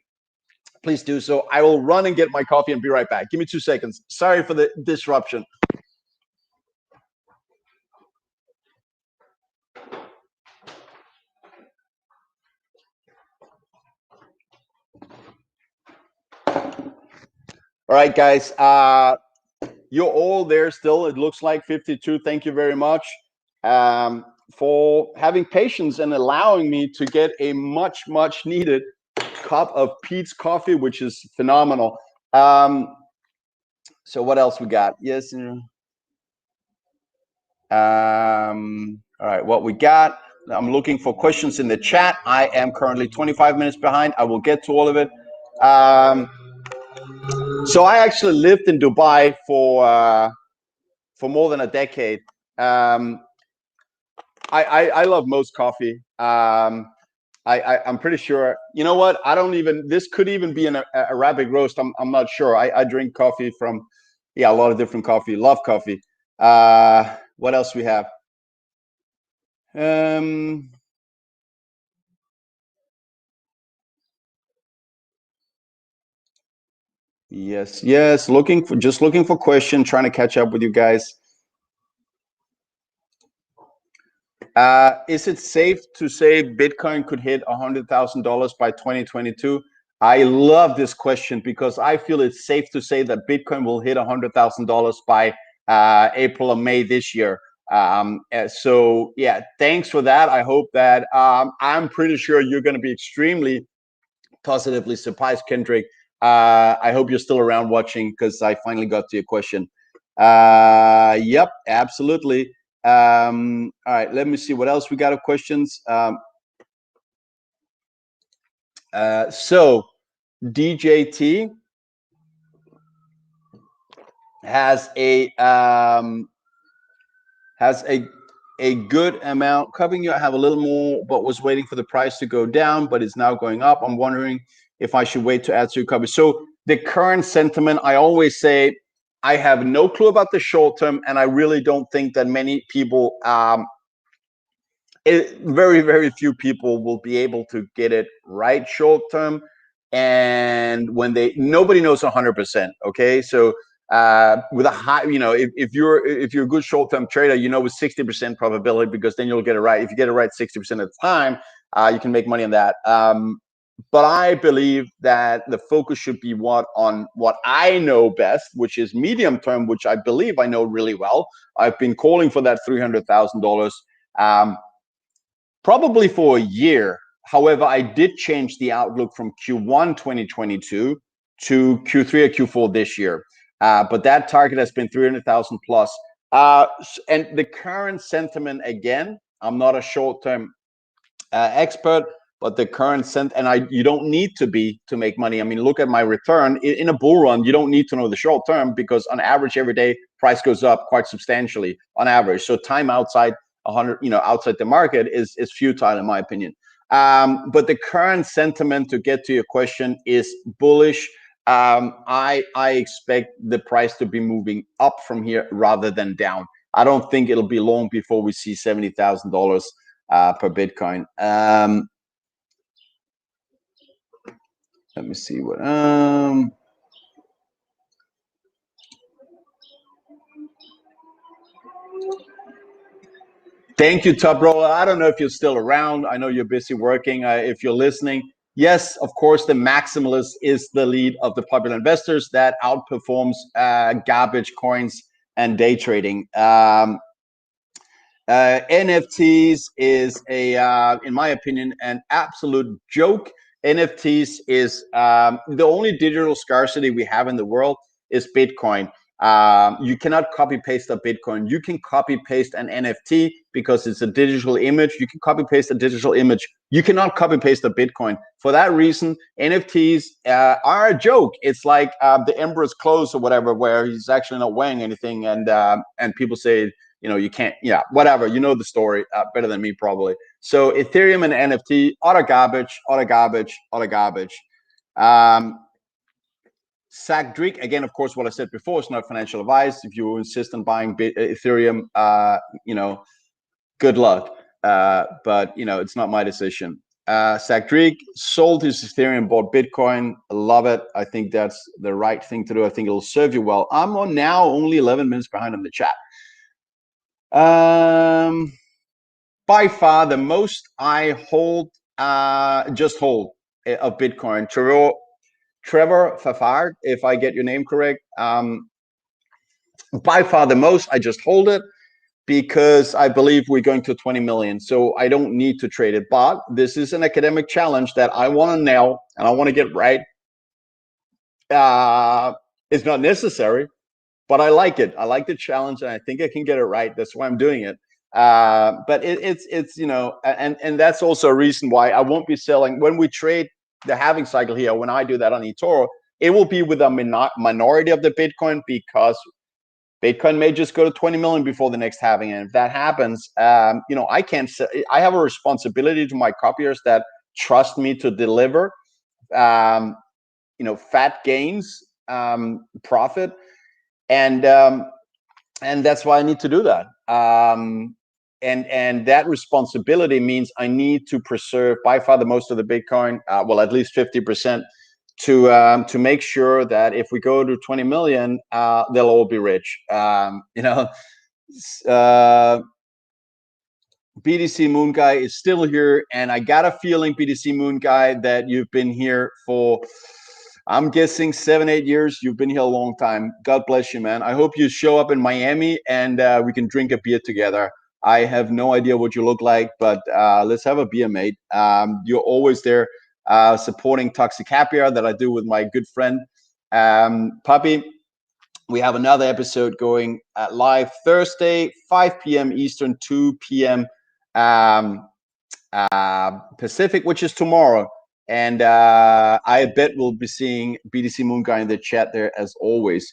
please do so. I will run and get my coffee and be right back. Give me 2 seconds. Sorry for the disruption. All right, guys. You're all there still. It looks like 52. Thank you very much for having patience and allowing me to get a much needed cup of Pete's coffee, which is phenomenal. So what else we got? Yes. All right, what we got. I'm looking for questions in the chat. I am currently 25 minutes behind. I will get to all of it. So I actually lived in Dubai for more than a decade. I love most coffee. I'm pretty sure. You know what? This could even be an Arabic roast. I'm not sure. I drink coffee from a lot of different coffee. Love coffee. What else we have? Yes, yes. Just looking for question, trying to catch up with you guys. Is it safe to say Bitcoin could hit $100,000 by 2022? I love this question because I feel it's safe to say that Bitcoin will hit $100,000 by April or May this year. So yeah, thanks for that. I hope that I'm pretty sure you're going to be extremely positively surprised, Kendrick. I hope you're still around watching because I finally got to your question. Yep, absolutely. All right, let me see what else we got of questions. So DJT has a good amount. Covering you, I have a little more, but was waiting for the price to go down, but it's now going up. I'm wondering if I should wait to add to cover. So the current sentiment, I always say, I have no clue about the short term, and I really don't think that many people, very, very few people will be able to get it right short term. And when nobody knows 100%. Okay, so with a high, if you're a good short term trader, with 60% probability, because then you'll get it right. If you get it right 60% of the time, you can make money on that. But I believe that the focus should be on what I know best, which is medium term, which I believe I know really well. I've been calling for that $300,000 probably for a year. However, I did change the outlook from Q1 2022 to Q3 or Q4 this year. But that target has been 300,000 plus. And the current sentiment, again, I'm not a short-term expert, but the current you don't need to be to make money. I mean, look at my return in a bull run. You don't need to know the short term, because on average every day price goes up quite substantially on average. So time outside 100, outside the market is futile in my opinion. But the current sentiment, to get to your question, is bullish. I expect the price to be moving up from here rather than down. I don't think it'll be long before we see $70,000 per Bitcoin. Let me see what. Thank you, Top Roller. I don't know if you're still around. I know you're busy working. If you're listening, yes, of course, the maximalist is the lead of the popular investors that outperforms garbage coins and day trading. NFTs is in my opinion, an absolute joke. NFTs is the only digital scarcity we have in the world is Bitcoin. You cannot copy paste a Bitcoin. You can copy paste an NFT because it's a digital image. You can copy paste a digital image. You cannot copy paste a Bitcoin. For that reason, NFTs are a joke. It's like the emperor's clothes or whatever, where he's actually not wearing anything, and people say, you can't, whatever, the story better than me probably. So Ethereum and NFT, utter garbage, utter garbage, utter garbage. Zach again, of course, what I said before is not financial advice. If you insist on buying Ethereum, good luck. But it's not my decision. Zach sold his Ethereum, bought Bitcoin. I love it. I think that's the right thing to do. I think it'll serve you well. I'm on now only 11 minutes behind in the chat. By far the most I hold, just hold of Bitcoin. Trevor Fafard, if I get your name correct. By far the most, I just hold it because I believe we're going to 20 million. So I don't need to trade it. But this is an academic challenge that I want to nail and I want to get right. It's not necessary, but I like it. I like the challenge, and I think I can get it right. That's why I'm doing it. But it's and that's also a reason why I won't be selling when we trade the halving cycle here. When I do that on eToro, it will be with a minority of the Bitcoin, because Bitcoin may just go to 20 million before the next halving. And if that happens, I can't. I have a responsibility to my copiers that trust me to deliver, fat gains, profit. And that's why I need to do that. And that responsibility means I need to preserve by far the most of the Bitcoin, well, at least 50%, to make sure that if we go to 20 million, they'll all be rich. You know, BTC Moon Guy is still here, and I got a feeling, BTC Moon Guy, that you've been here for, I'm guessing 7-8 years. You've been here a long time. God bless you, man. I hope you show up in Miami and we can drink a beer together. I have no idea what you look like, but let's have a beer, mate. You're always there supporting Toxic Happy Hour that I do with my good friend Puppy. We have another episode going live Thursday, 5 p.m. Eastern, 2 p.m. Pacific, which is tomorrow. And I bet we'll be seeing BTC Moon Guy in the chat there as always.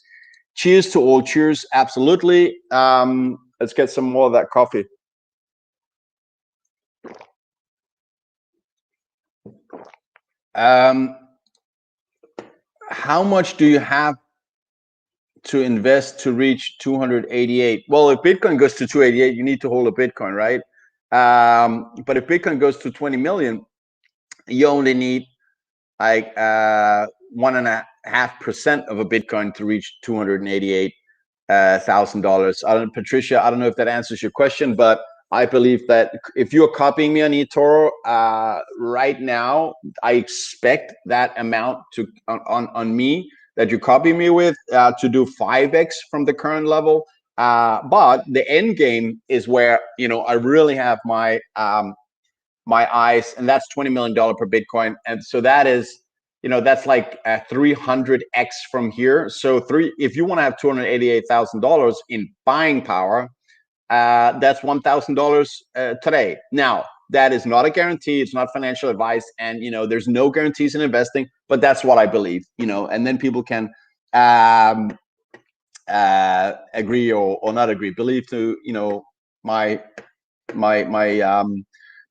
Cheers to all. Cheers. Absolutely. Let's get some more of that coffee. How much do you have to invest to reach 288? Well, if Bitcoin goes to 288, you need to hold a Bitcoin, right? But if Bitcoin goes to 20 million, you only need like 1.5% of a Bitcoin to reach $288,000. Patricia, I don't know if that answers your question, but I believe that if you're copying me on eToro right now, I expect that amount to on me that you copy me with to do 5x from the current level. But the end game is where, you know, I really have my my eyes, and that's $20 million per Bitcoin. And so that is, you know, that's like 300x from here. So if you want to have $288,000 in buying power, that's $1,000 today. Now, that is not a guarantee. It's not financial advice. And, you know, there's no guarantees in investing, but that's what I believe, you know, and then people can agree or not agree, believe to, you know, my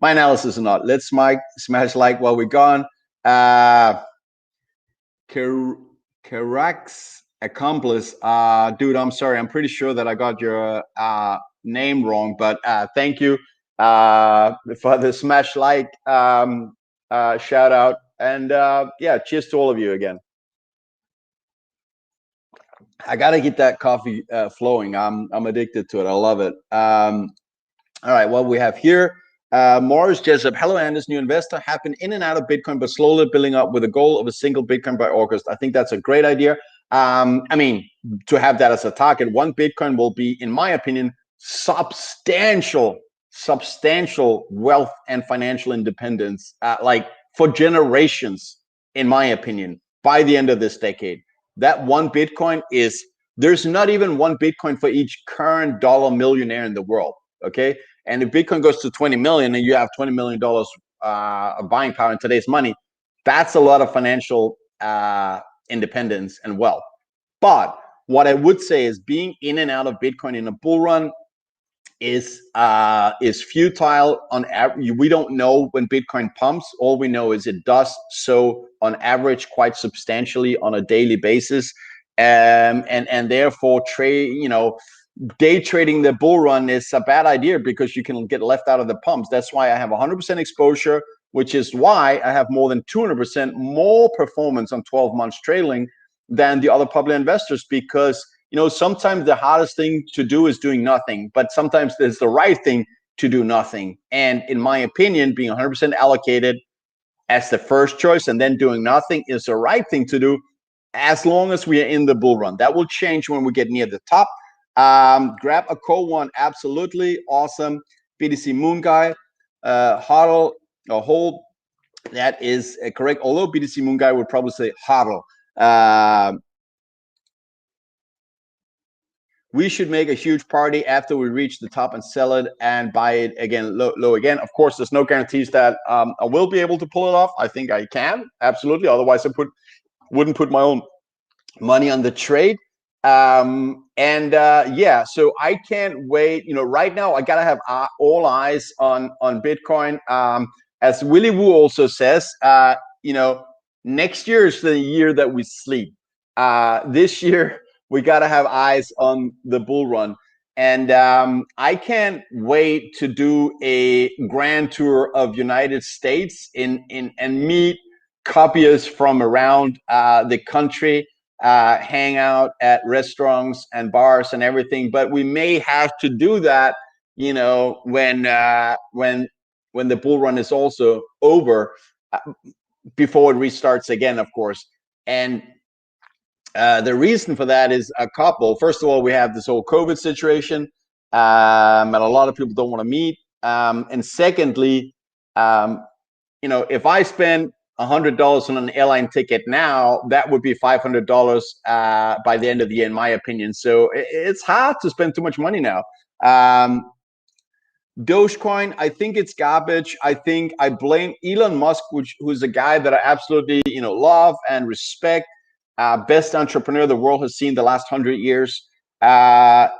analysis or not. Let's smash like while we're gone. Carax Accomplice, dude, I'm sorry. I'm pretty sure that I got your name wrong, but thank you for the smash like shout out, and yeah, cheers to all of you again. I gotta get that coffee flowing. I'm addicted to it. I love it. All right, what we have here. Morris Jessup, hello, Anders, new investor, have been in and out of Bitcoin, but slowly building up with a goal of a single Bitcoin by August. I think that's a great idea. I mean, to have that as a target, one Bitcoin will be, in my opinion, substantial wealth and financial independence, like for generations, in my opinion, by the end of this decade. That one Bitcoin is, there's not even one Bitcoin for each current dollar millionaire in the world, okay? And if Bitcoin goes to 20 million and you have $20 million of buying power in today's money, that's a lot of financial independence and wealth. But what I would say is being in and out of Bitcoin in a bull run is futile. On average, we don't know when Bitcoin pumps. All we know is it does so on average quite substantially on a daily basis, and therefore day trading the bull run is a bad idea because you can get left out of the pumps. That's why I have 100% exposure, which is why I have more than 200% more performance on 12 months trailing than the other public investors, because you know, sometimes the hardest thing to do is doing nothing, but sometimes it's the right thing to do nothing. And in my opinion, being 100% allocated as the first choice and then doing nothing is the right thing to do, as long as we are in the bull run. That will change when we get near the top. Grab a cold one, absolutely awesome. BTC Moon Guy, hodl or hold, that is correct. Although BTC Moon Guy would probably say hodl. We should make a huge party after we reach the top and sell it and buy it again low again. Of course, there's no guarantees that I will be able to pull it off. I think I can, absolutely. Otherwise, I wouldn't put my own money on the trade. Yeah, so I can't wait. You know, right now I gotta have all eyes on Bitcoin. As Willy Woo also says, you know, next year is the year that we sleep. This year we gotta have eyes on the bull run, and I can't wait to do a grand tour of United States and meet copiers from around the country hang out at restaurants and bars and everything, but we may have to do that, you know, when the bull run is also over, before it restarts again, of course. And the reason for that is a couple. First of all, we have this whole COVID situation, and a lot of people don't want to meet. And secondly, you know, if I spend $100 on an airline ticket now, that would be $500 by the end of the year, in my opinion. So it's hard to spend too much money now. Dogecoin, I think it's garbage. I think I blame Elon Musk, who's a guy that I absolutely, you know, love and respect. Best entrepreneur the world has seen the last 100 years. The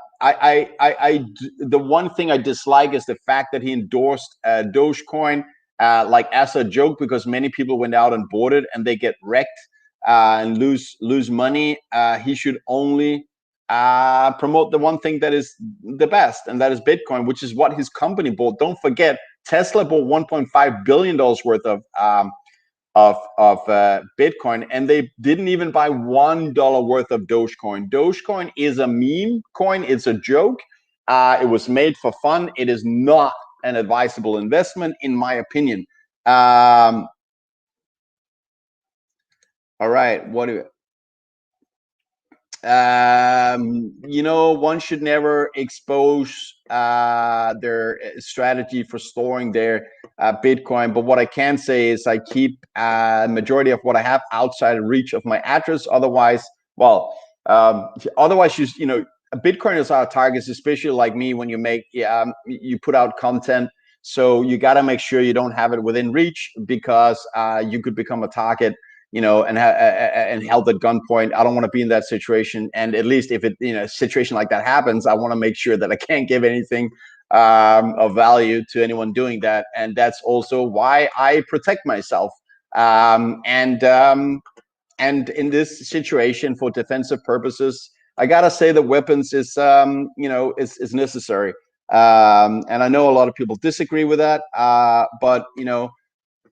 one thing I dislike is the fact that he endorsed Dogecoin like as a joke, because many people went out and bought it and they get wrecked and lose money. He should only promote the one thing that is the best, and that is Bitcoin, which is what his company bought. Don't forget, Tesla bought $1.5 billion worth of Bitcoin, and they didn't even buy $1 worth of Dogecoin. Dogecoin is a meme coin. It's a joke. It was made for fun. It is not an advisable investment, in my opinion. All right, what do you know, one should never expose their strategy for storing their Bitcoin. But what I can say is I keep majority of what I have outside of reach of my address. Otherwise, well, otherwise, you know, Bitcoin is our targets, especially like me, when you make you put out content. So you got to make sure you don't have it within reach, because you could become a target, you know, and held at gunpoint. I don't want to be in that situation. And at least if it, you know, a situation like that happens, I want to make sure that I can't give anything of value to anyone doing that. And that's also why I protect myself. And in this situation, for defensive purposes, I gotta say that weapons is, you know, is necessary. And I know a lot of people disagree with that, but you know,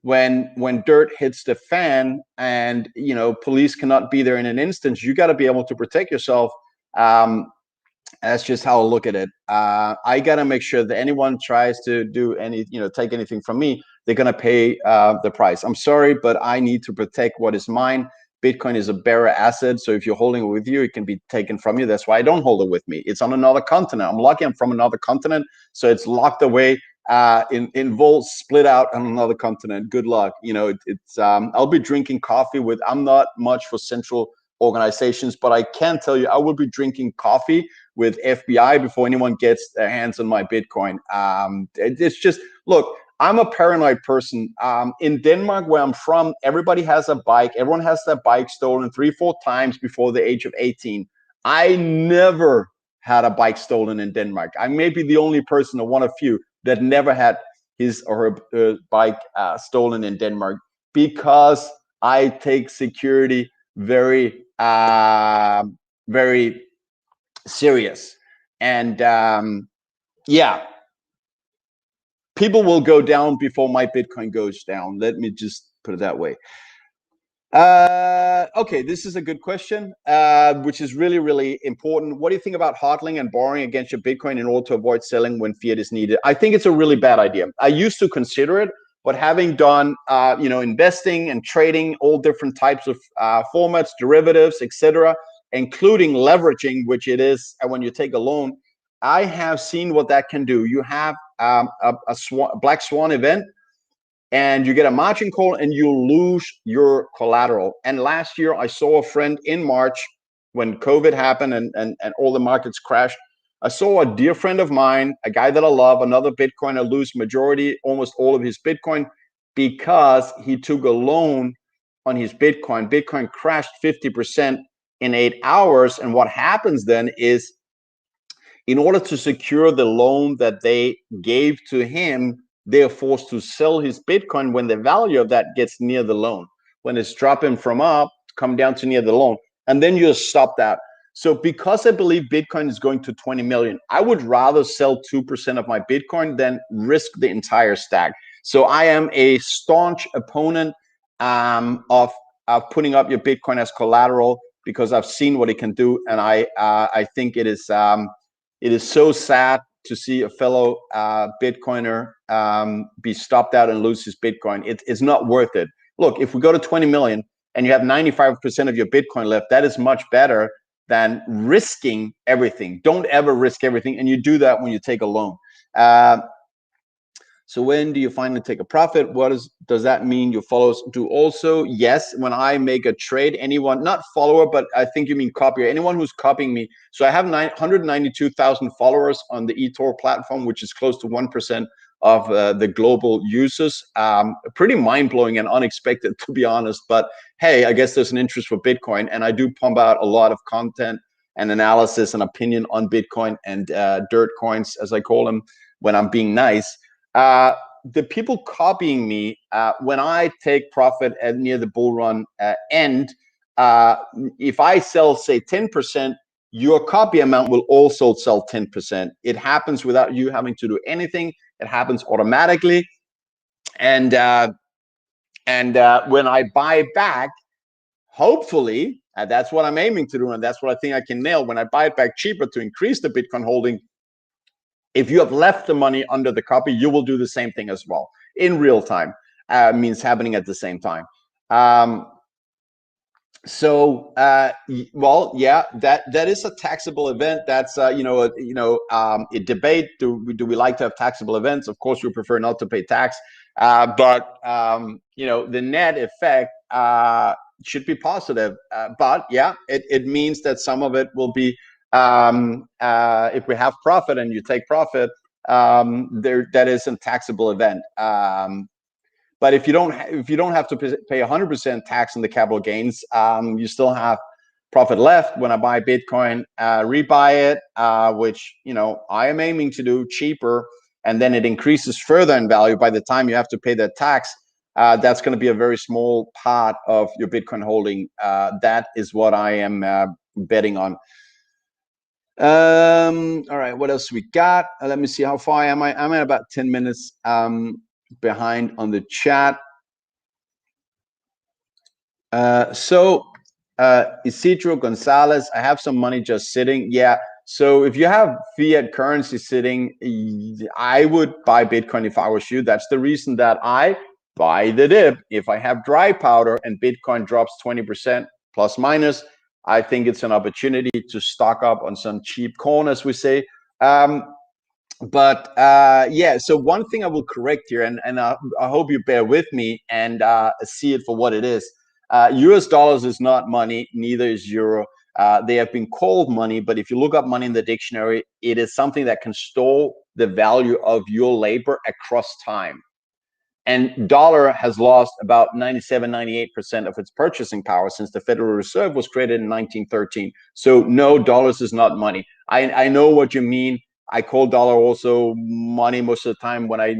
when dirt hits the fan and, you know, police cannot be there in an instant, you got to be able to protect yourself. That's just how I look at it. I got to make sure that anyone tries to do any, you know, take anything from me, they're going to pay the price. I'm sorry, but I need to protect what is mine. Bitcoin is a bearer asset. So if you're holding it with you, it can be taken from you. That's wwhy I don't hold it with me. It's on another continent. I'm lucky I'm from another continent. So it's locked away in vaults, split out on another continent. Good luck. You know, it's I'll be drinking coffee with, I'm not much for central organizations, but I can tell you I will be drinking coffee with FBI before anyone gets their hands on my Bitcoin. It's just, look, I'm a paranoid person. In Denmark, where I'm from, everybody has a bike. Everyone has their bike stolen 3-4 times before the age of 18. I never had a bike stolen in Denmark. I may be the only person, or one of few, that never had his or her bike stolen in Denmark, because I take security very, very serious. And yeah, people will go down before my Bitcoin goes down. Let me just put it that way. Okay, this is a good question, which is really, really important. What do you think about hodling and borrowing against your Bitcoin in order to avoid selling when fiat is needed? I think it's a really bad idea. I used to consider it, but having done, you know, investing and trading, all different types of formats, derivatives, etc., including leveraging, which it is when you take a loan, I have seen what that can do. You have a black swan event, and you get a margin call and you lose your collateral. And last year I saw a friend in March, when COVID happened and all the markets crashed. I saw a dear friend of mine, a guy that I love, another Bitcoiner, lose majority, almost all of his Bitcoin, because he took a loan on his Bitcoin. Bitcoin crashed 50% in 8 hours. And what happens then is, in order to secure the loan that they gave to him, they are forced to sell his Bitcoin when the value of that gets near the loan. When it's dropping from up, come down to near the loan, and then you stop that. So because I believe Bitcoin is going to 20 million, I would rather sell 2% of my Bitcoin than risk the entire stack. So I am a staunch opponent of putting up your Bitcoin as collateral, because I've seen what it can do, and I think it is so sad to see a fellow Bitcoiner be stopped out and lose his Bitcoin. It's not worth it. Look, if we go to 20 million and you have 95% of your Bitcoin left, that is much better than risking everything. Don't ever risk everything, and you do that when you take a loan. So when do you finally take a profit? Does that mean your followers do also? Yes, when I make a trade, anyone, not follower, but I think you mean copier, anyone who's copying me. So I have 192,000 followers on the eToro platform, which is close to 1% of the global users. Pretty mind-blowing and unexpected, to be honest. But hey, I guess there's an interest for Bitcoin, and I do pump out a lot of content and analysis and opinion on Bitcoin and dirt coins, as I call them, when I'm being nice. The people copying me, when I take profit at near the bull run end, if I sell, say, 10%, your copy amount will also sell 10%. It happens without you having to do anything. It happens automatically. And when I buy back, hopefully, that's what I'm aiming to do, and that's what I think I can nail. When I buy it back cheaper to increase the Bitcoin holding, if you have left the money under the copy, you will do the same thing as well in real time. Means happening at the same time. Well, yeah, that is a taxable event. That's a debate. Do we like to have taxable events? Of course, we prefer not to pay tax, but the net effect should be positive. But yeah, it means that some of it will be. If we have profit and you take profit, that is a taxable event. But if you don't have to pay 100% tax on the capital gains, you still have profit left. When I buy Bitcoin, rebuy it, which I am aiming to do cheaper, and then it increases further in value by the time you have to pay that tax. That's going to be a very small part of your Bitcoin holding. That is what I am betting on. All right, what else we got? Let me see, how far am I? I'm at about 10 minutes behind on the chat. Isidro Gonzalez, I have some money just sitting. Yeah, so if you have fiat currency sitting, I would buy Bitcoin if I was you. That's the reason that I buy the dip. If I have dry powder and Bitcoin drops 20% plus minus, I think it's an opportunity to stock up on some cheap corn, as we say. Yeah, so one thing I will correct here, and I hope you bear with me and see it for what it is. US dollars is not money, neither is euro. They have been called money, but if you look up money in the dictionary, it is something that can store the value of your labor across time. And dollar has lost about 97, 98% of its purchasing power since the Federal Reserve was created in 1913. So no, dollars is not money. I know what you mean. I call dollar also money most of the time when I,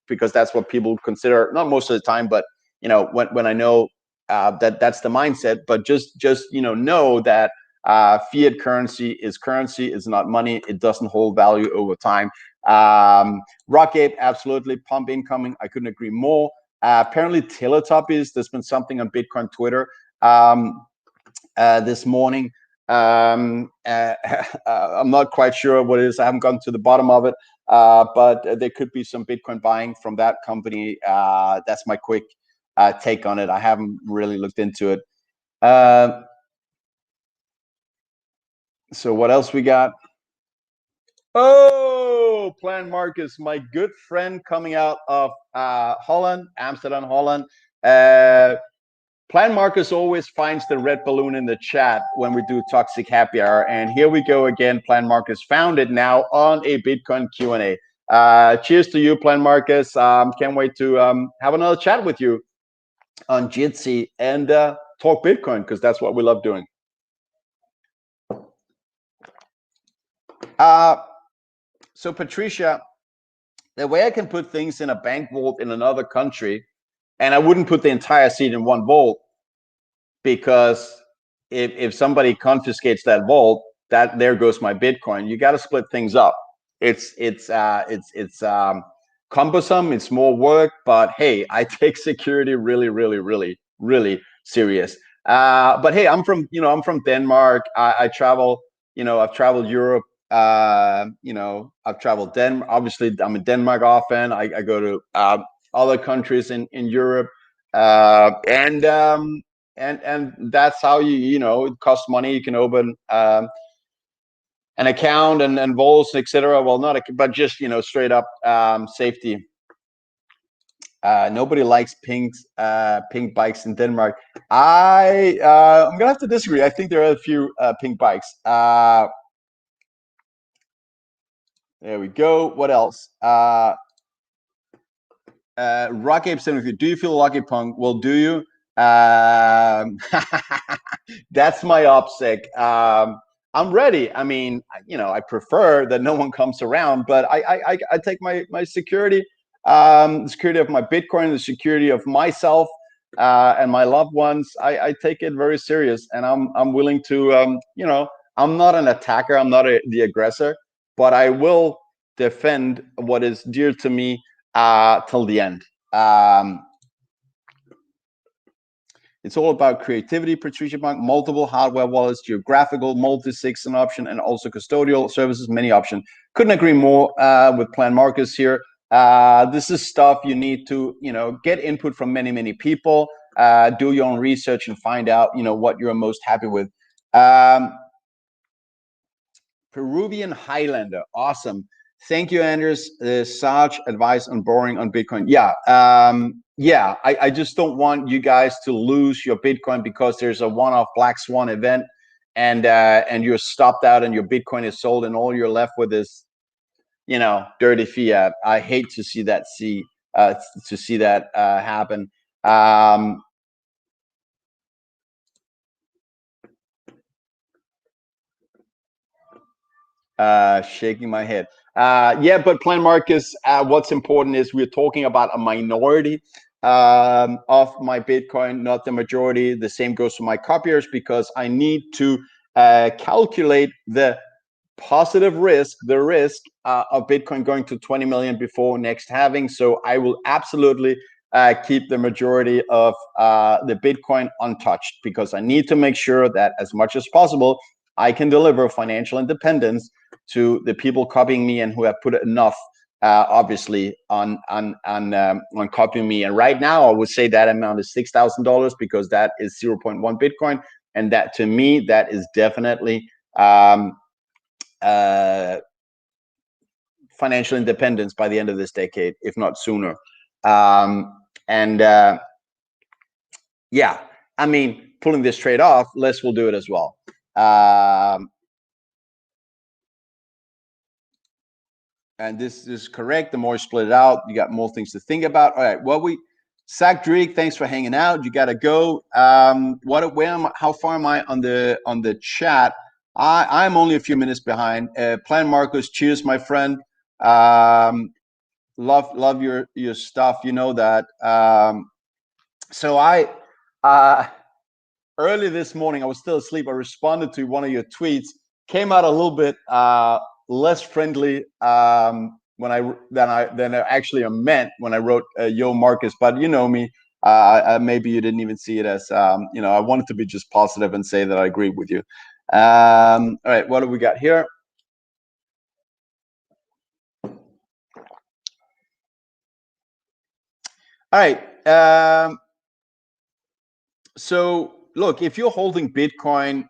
because that's what people consider, not most of the time, but, when I know that's the mindset. But just know that fiat currency is not money. It doesn't hold value over time. Rocket, absolutely. Pump incoming. I couldn't agree more. Apparently Teletubbies, there's been something on Bitcoin Twitter this morning. I'm not quite sure what it is. I haven't gotten to the bottom of it, but there could be some Bitcoin buying from that company. That's my quick take on it. I haven't really looked into it. So what else we got? Oh, Plan Marcus, my good friend coming out of Holland, Amsterdam, Holland. Plan Marcus always finds the red balloon in the chat when we do Toxic Happy Hour. And here we go again. Plan Marcus found it now on a Bitcoin Q&A. Cheers to you, Plan Marcus. Can't wait to have another chat with you on Jitsi and talk Bitcoin, because that's what we love doing. So Patricia, the way I can put things in a bank vault in another country, and I wouldn't put the entire seed in one vault, because if somebody confiscates that vault, there goes my Bitcoin. You got to split things up. It's cumbersome. It's more work, but hey, I take security really, really, really, really serious. But hey, I'm from Denmark. I travel. I've traveled Europe. I've traveled Denmark. Obviously, I'm in Denmark often. I go to other countries in Europe, and that's how it costs money. You can open an account and vols, etc. Well, not but just straight up safety. Nobody likes pink bikes in Denmark. I'm gonna have to disagree. I think there are a few pink bikes. There we go. What else? Rock Ape 73. Do you feel lucky, Punk? Well, do you? That's my OPSEC. I'm ready. I mean, I prefer that no one comes around, but I take my security, the security of my Bitcoin, the security of myself and my loved ones. I take it very serious, and I'm willing to. I'm not an attacker. I'm not the aggressor, but I will defend what is dear to me till the end. It's all about creativity, Patricia Bank, multiple hardware wallets, geographical, multi-sig an option, and also custodial services, many options. Couldn't agree more with Plan Marcus here. This is stuff you need to, get input from many, many people, do your own research and find out, what you're most happy with. Peruvian Highlander, awesome. Thank you, Anders. Such advice on borrowing on Bitcoin. Yeah, I just don't want you guys to lose your Bitcoin because there's a one-off black swan event, and you're stopped out and your Bitcoin is sold, and all you're left with is, dirty fiat. I hate to see that happen. Shaking my head. Yeah, but Plan Marcus, what's important is we're talking about a minority of my Bitcoin, not the majority. The same goes for my copiers, because I need to calculate the positive risk, the risk of Bitcoin going to 20 million before next halving. So I will absolutely keep the majority of the Bitcoin untouched, because I need to make sure that as much as possible, I can deliver financial independence to the people copying me and who have put enough, obviously, on copying me. And right now, I would say that amount is $6,000, because that is 0.1 Bitcoin, and that, to me, that is definitely financial independence by the end of this decade, if not sooner. Yeah, I mean, pulling this trade off, Les will do it as well. And this is correct. The more you split it out, you got more things to think about. All right. Well, Zach Drake, thanks for hanging out. You got to go. How far am I on the chat? I'm only a few minutes behind. Plan Marcus, cheers, my friend. Love your stuff. You know that. So early this morning, I was still asleep. I responded to one of your tweets. Came out a little bit less friendly than I actually meant when I wrote Yo Marcus. But you know me. Maybe you didn't even see it as I wanted to be just positive and say that I agree with you. All right, what do we got here? All right. So look, if you're holding Bitcoin,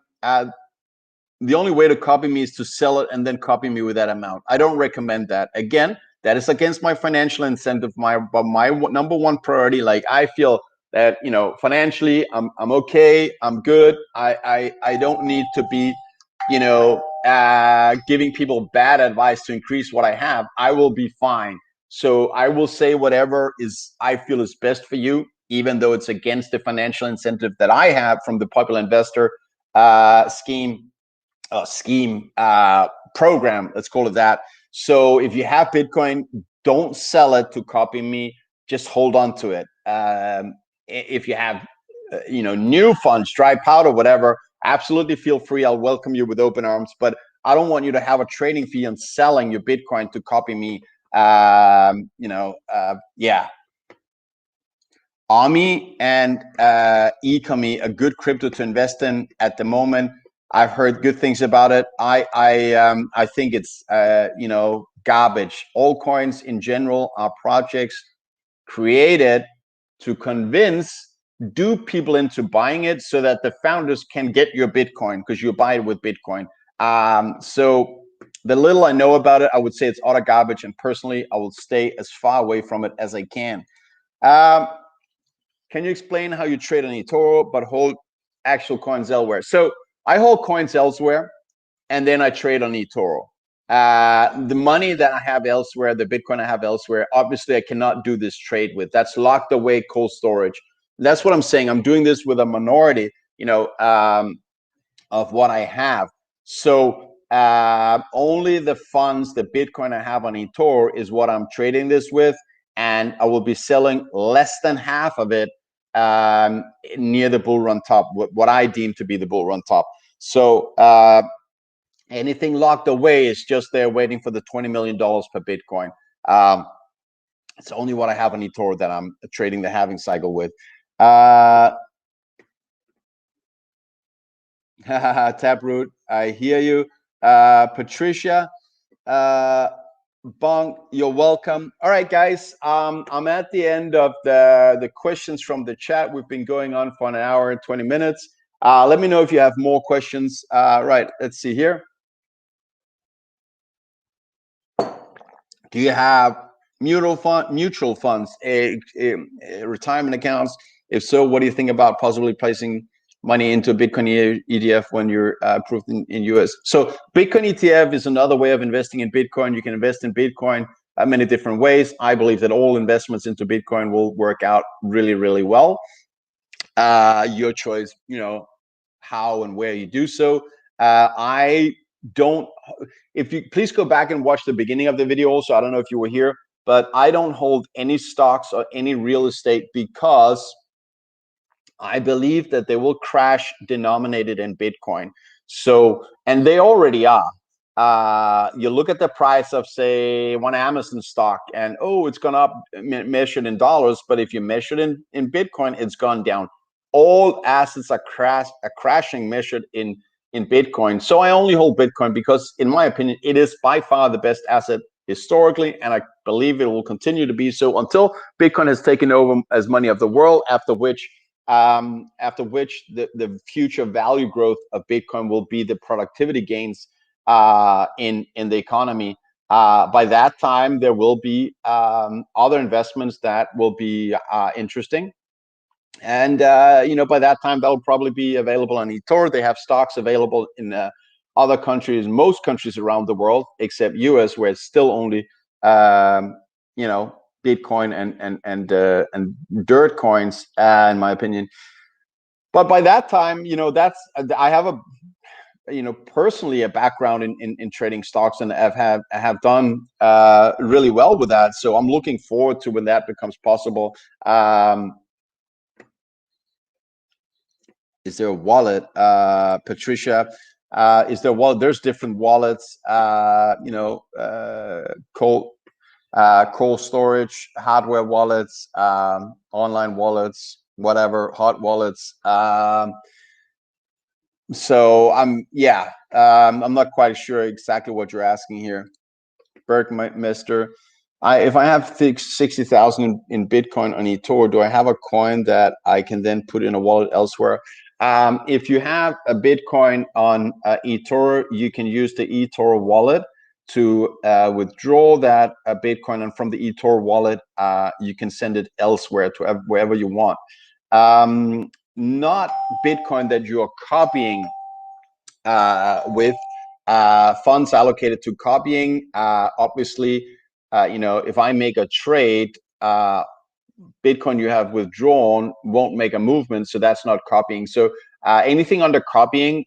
the only way to copy me is to sell it and then copy me with that amount. I don't recommend that. Again, that is against my financial incentive. My number one priority. Like, I feel that financially, I'm okay. I'm good. I don't need to be giving people bad advice to increase what I have. I will be fine. So I will say whatever I feel is best for you, even though it's against the financial incentive that I have from the Popular Investor program, let's call it that. So if you have Bitcoin, don't sell it to copy me. Just hold on to it. If you have new funds, dry powder, whatever, absolutely feel free. I'll welcome you with open arms, but I don't want you to have a trading fee on selling your Bitcoin to copy me. Yeah. AMI and eComi, a good crypto to invest in at the moment. I've heard good things about it. I think it's garbage. Altcoins in general are projects created to dupe people into buying it so that the founders can get your Bitcoin because you buy it with Bitcoin. So the little I know about it, I would say it's utter garbage, and personally, I will stay as far away from it as I can. Can you explain how you trade on eToro but hold actual coins elsewhere? So I hold coins elsewhere, and then I trade on eToro. The money that I have elsewhere, the Bitcoin I have elsewhere, obviously I cannot do this trade with. That's locked away cold storage. That's what I'm saying. I'm doing this with a minority, of what I have. So only the funds, the Bitcoin I have on eToro is what I'm trading this with, and I will be selling less than half of it near the bull run top, what I deem to be the bull run top. So anything locked away is just there waiting for the $20 million per Bitcoin. It's only what I have on eToro that I'm trading the halving cycle with. Taproot, I hear you. Patricia, Bong, you're welcome. All right, guys, I'm at the end of the questions from the chat. We've been going on for an hour and 20 minutes. Let me know if you have more questions. Right, let's see here. Do you have mutual funds, retirement accounts? If so, what do you think about possibly placing money into a Bitcoin ETF when you're approved in US? So Bitcoin ETF is another way of investing in Bitcoin. You can invest in Bitcoin many different ways. I believe that all investments into Bitcoin will work out really, really well. Your choice, how and where you do so. I don't, if you please go back and watch the beginning of the video also. I don't know if you were here, but I don't hold any stocks or any real estate because I believe that they will crash denominated in Bitcoin. So, and they already are. You look at the price of, say, one Amazon stock, and it's gone up measured in dollars, but if you measure it in Bitcoin, it's gone down. All assets are crashing measured in Bitcoin. So I only hold Bitcoin because, in my opinion, it is by far the best asset historically, and I believe it will continue to be so until Bitcoin has taken over as money of the world, after which the future value growth of Bitcoin will be the productivity gains in the economy. By that time, there will be other investments that will be interesting. And by that time, that'll probably be available on eToro. They have stocks available in other countries, most countries around the world, except US, where it's still only Bitcoin and dirt coins, in my opinion. But by that time, I have a personally a background in trading stocks, and I have done really well with that. So I'm looking forward to when that becomes possible. Is there a wallet, Patricia? Is there a wallet? There's different wallets. Cold storage, hardware wallets, online wallets, whatever, hot wallets. So I'm not quite sure exactly what you're asking here, Bergmeister. If I have 60,000 in Bitcoin on eToro, do I have a coin that I can then put in a wallet elsewhere? If you have a Bitcoin on eToro, you can use the eToro wallet to withdraw that Bitcoin, and from the eToro wallet, you can send it elsewhere to wherever you want. Not Bitcoin that you are copying with funds allocated to copying. Obviously, if I make a trade, Bitcoin you have withdrawn won't make a movement, so that's not copying. So anything under copying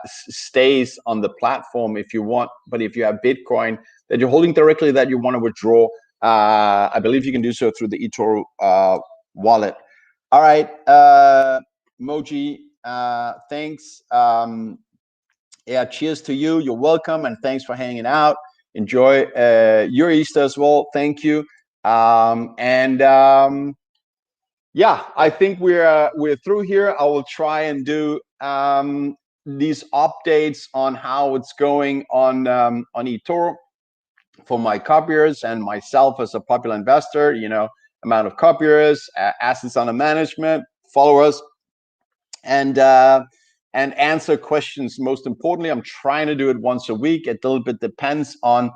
stays on the platform if you want. But if you have Bitcoin that you're holding directly that you want to withdraw, I believe you can do so through the eToro wallet. All right, Moji, thanks. Cheers to you. You're welcome, and thanks for hanging out. enjoy your Easter as well. Thank you. Yeah, I think we're through here. I will try and do these updates on how it's going on eToro for my copiers and myself as a popular investor. You know, amount of copiers, assets under management, followers, and answer questions. Most importantly, I'm trying to do it once a week. It a little bit depends on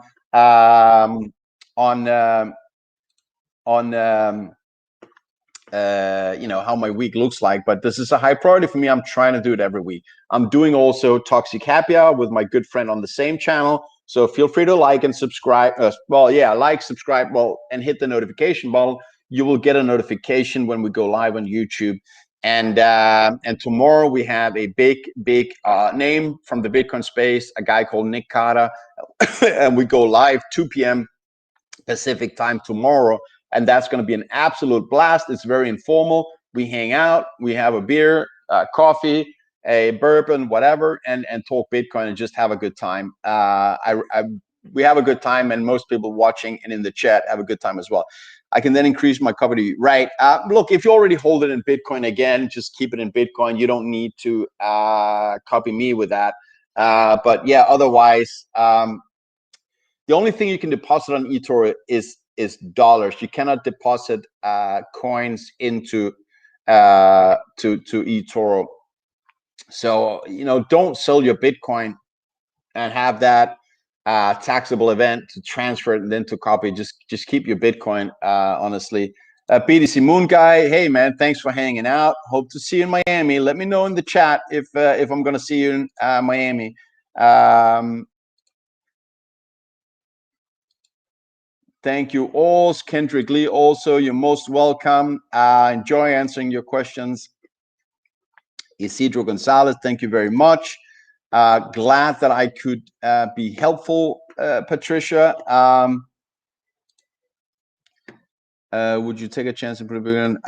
you know, how my week looks like, but this is a high priority for me. I'm trying to do it every week. I'm doing also toxic happy hour with my good friend on the same channel, so feel free to like and subscribe. Well, yeah, like, subscribe, well, and hit the notification button. You will get a notification when we go live on YouTube. And tomorrow we have a big name from the Bitcoin space, a guy called Nick Carter, and we go live 2 p.m. Pacific time tomorrow, and that's going to be an absolute blast. It's very informal. We hang out, we have a beer, coffee, a bourbon, whatever, and talk Bitcoin and just have a good time. We have a good time, and most people watching and in the chat have a good time as well. I can then increase my coverage, right? Look, if you already hold it in Bitcoin, again, just keep it in Bitcoin. You don't need to copy me with that. But yeah, otherwise, the only thing you can deposit on eToro is dollars. You cannot deposit coins into to eToro. So, you know, don't sell your Bitcoin and have that taxable event to transfer it and then to copy. Just keep your Bitcoin, honestly. BTC Moon Guy, hey man, thanks for hanging out. Hope to see you in Miami. Let me know in the chat if I'm going to see you in Miami. Thank you all. Kendrick Lee also, you're most welcome. Enjoy answering your questions. Isidro Gonzalez, thank you very much. Glad that I could be helpful, Patricia. Would you take a chance to put it in?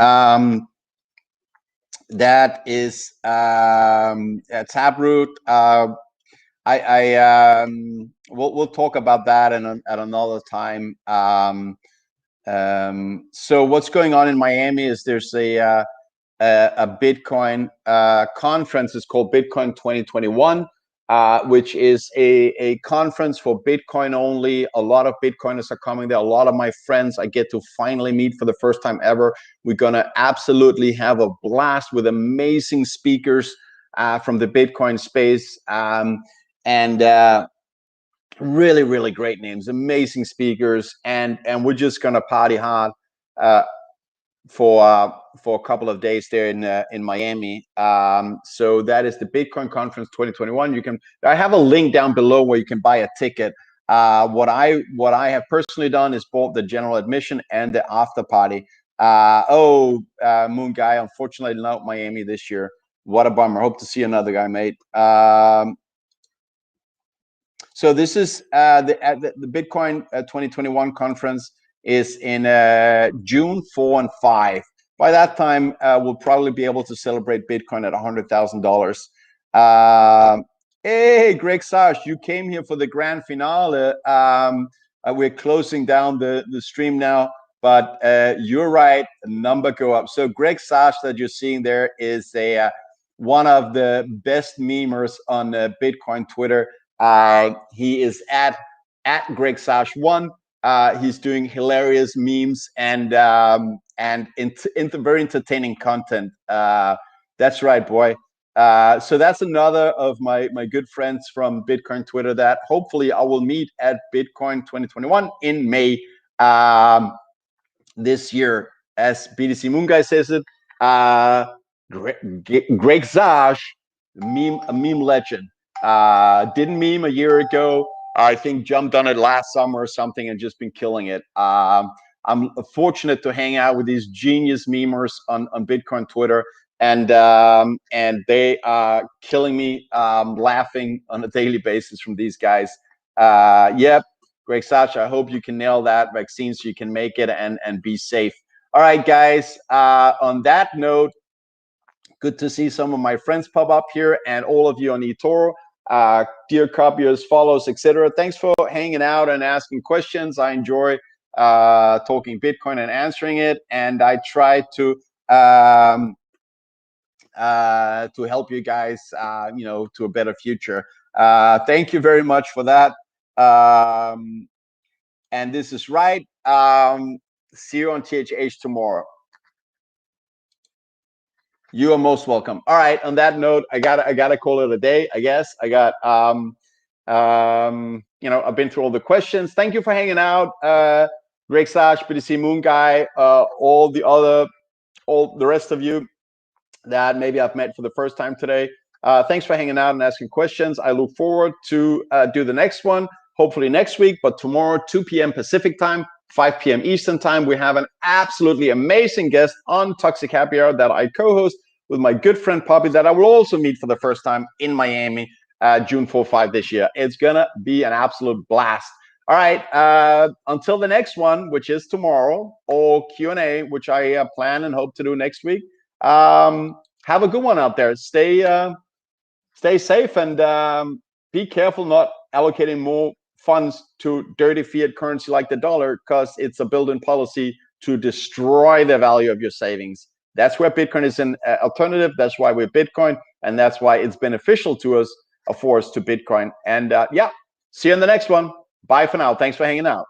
That is Taproot. We'll talk about that at another time. So what's going on in Miami is there's a Bitcoin conference. It's called Bitcoin 2021, which is a conference for Bitcoin only. A lot of Bitcoiners are coming there. A lot of my friends I get to finally meet for the first time ever. We're gonna absolutely have a blast with amazing speakers from the Bitcoin space, and really, really great names, amazing speakers, and we're just gonna party hard for a couple of days there in Miami. So that is the Bitcoin Conference 2021. I have a link down below where you can buy a ticket. What I have personally done is bought the general admission and the after party. Moon Guy, unfortunately not Miami this year. What a bummer. Hope to see another guy, mate. So this is the Bitcoin 2021 conference is in June 4 and 5. By that time, we'll probably be able to celebrate Bitcoin at $100,000. Hey, Greg Sash, you came here for the grand finale. We're closing down the stream now, but you're right, number go up. So Greg Sash that you're seeing there is one of the best memers on Bitcoin Twitter. He is at Greg Sash 1. He's doing hilarious memes and very entertaining content. That's right, boy. So that's another of my good friends from Bitcoin Twitter that hopefully I will meet at Bitcoin 2021 in May this year. As BTC Moon Guy says it, Greg Sash, a meme legend. Didn't meme a year ago. I think jumped on it last summer or something and just been killing it. I'm fortunate to hang out with these genius memers on Bitcoin Twitter, and they are killing me laughing on a daily basis from these guys. Yep, Greg Sash, I hope you can nail that vaccine so you can make it and be safe. All right, guys, on that note, good to see some of my friends pop up here and all of you on eToro. dear copiers, follows, etc. Thanks for hanging out and asking questions. I enjoy talking Bitcoin and answering it, and I try to help you guys, to a better future. Thank you very much for that. And this is right. See you on THH tomorrow. You are most welcome. All right. On that note, I gotta call it a day. I guess I got I've been through all the questions. Thank you for hanging out, Greg Sash, BTC Moon Guy, all the rest of you that maybe I've met for the first time today. Thanks for hanging out and asking questions. I look forward to do the next one, hopefully next week, but tomorrow, 2 p.m. Pacific time, 5 p.m. Eastern time, we have an absolutely amazing guest on Toxic Happy Hour that I co-host with my good friend Poppy, that I will also meet for the first time in Miami, June 4-5 this year. It's gonna be an absolute blast. All right, until the next one, which is tomorrow, or Q&A, which I plan and hope to do next week. Have a good one out there. Stay safe, and be careful not allocating more funds to dirty fiat currency like the dollar, because it's a built-in policy to destroy the value of your savings. That's where Bitcoin is an alternative. That's why we're Bitcoin, and that's why it's beneficial to us, for us to Bitcoin. And yeah, see you in the next one. Bye for now. Thanks for hanging out.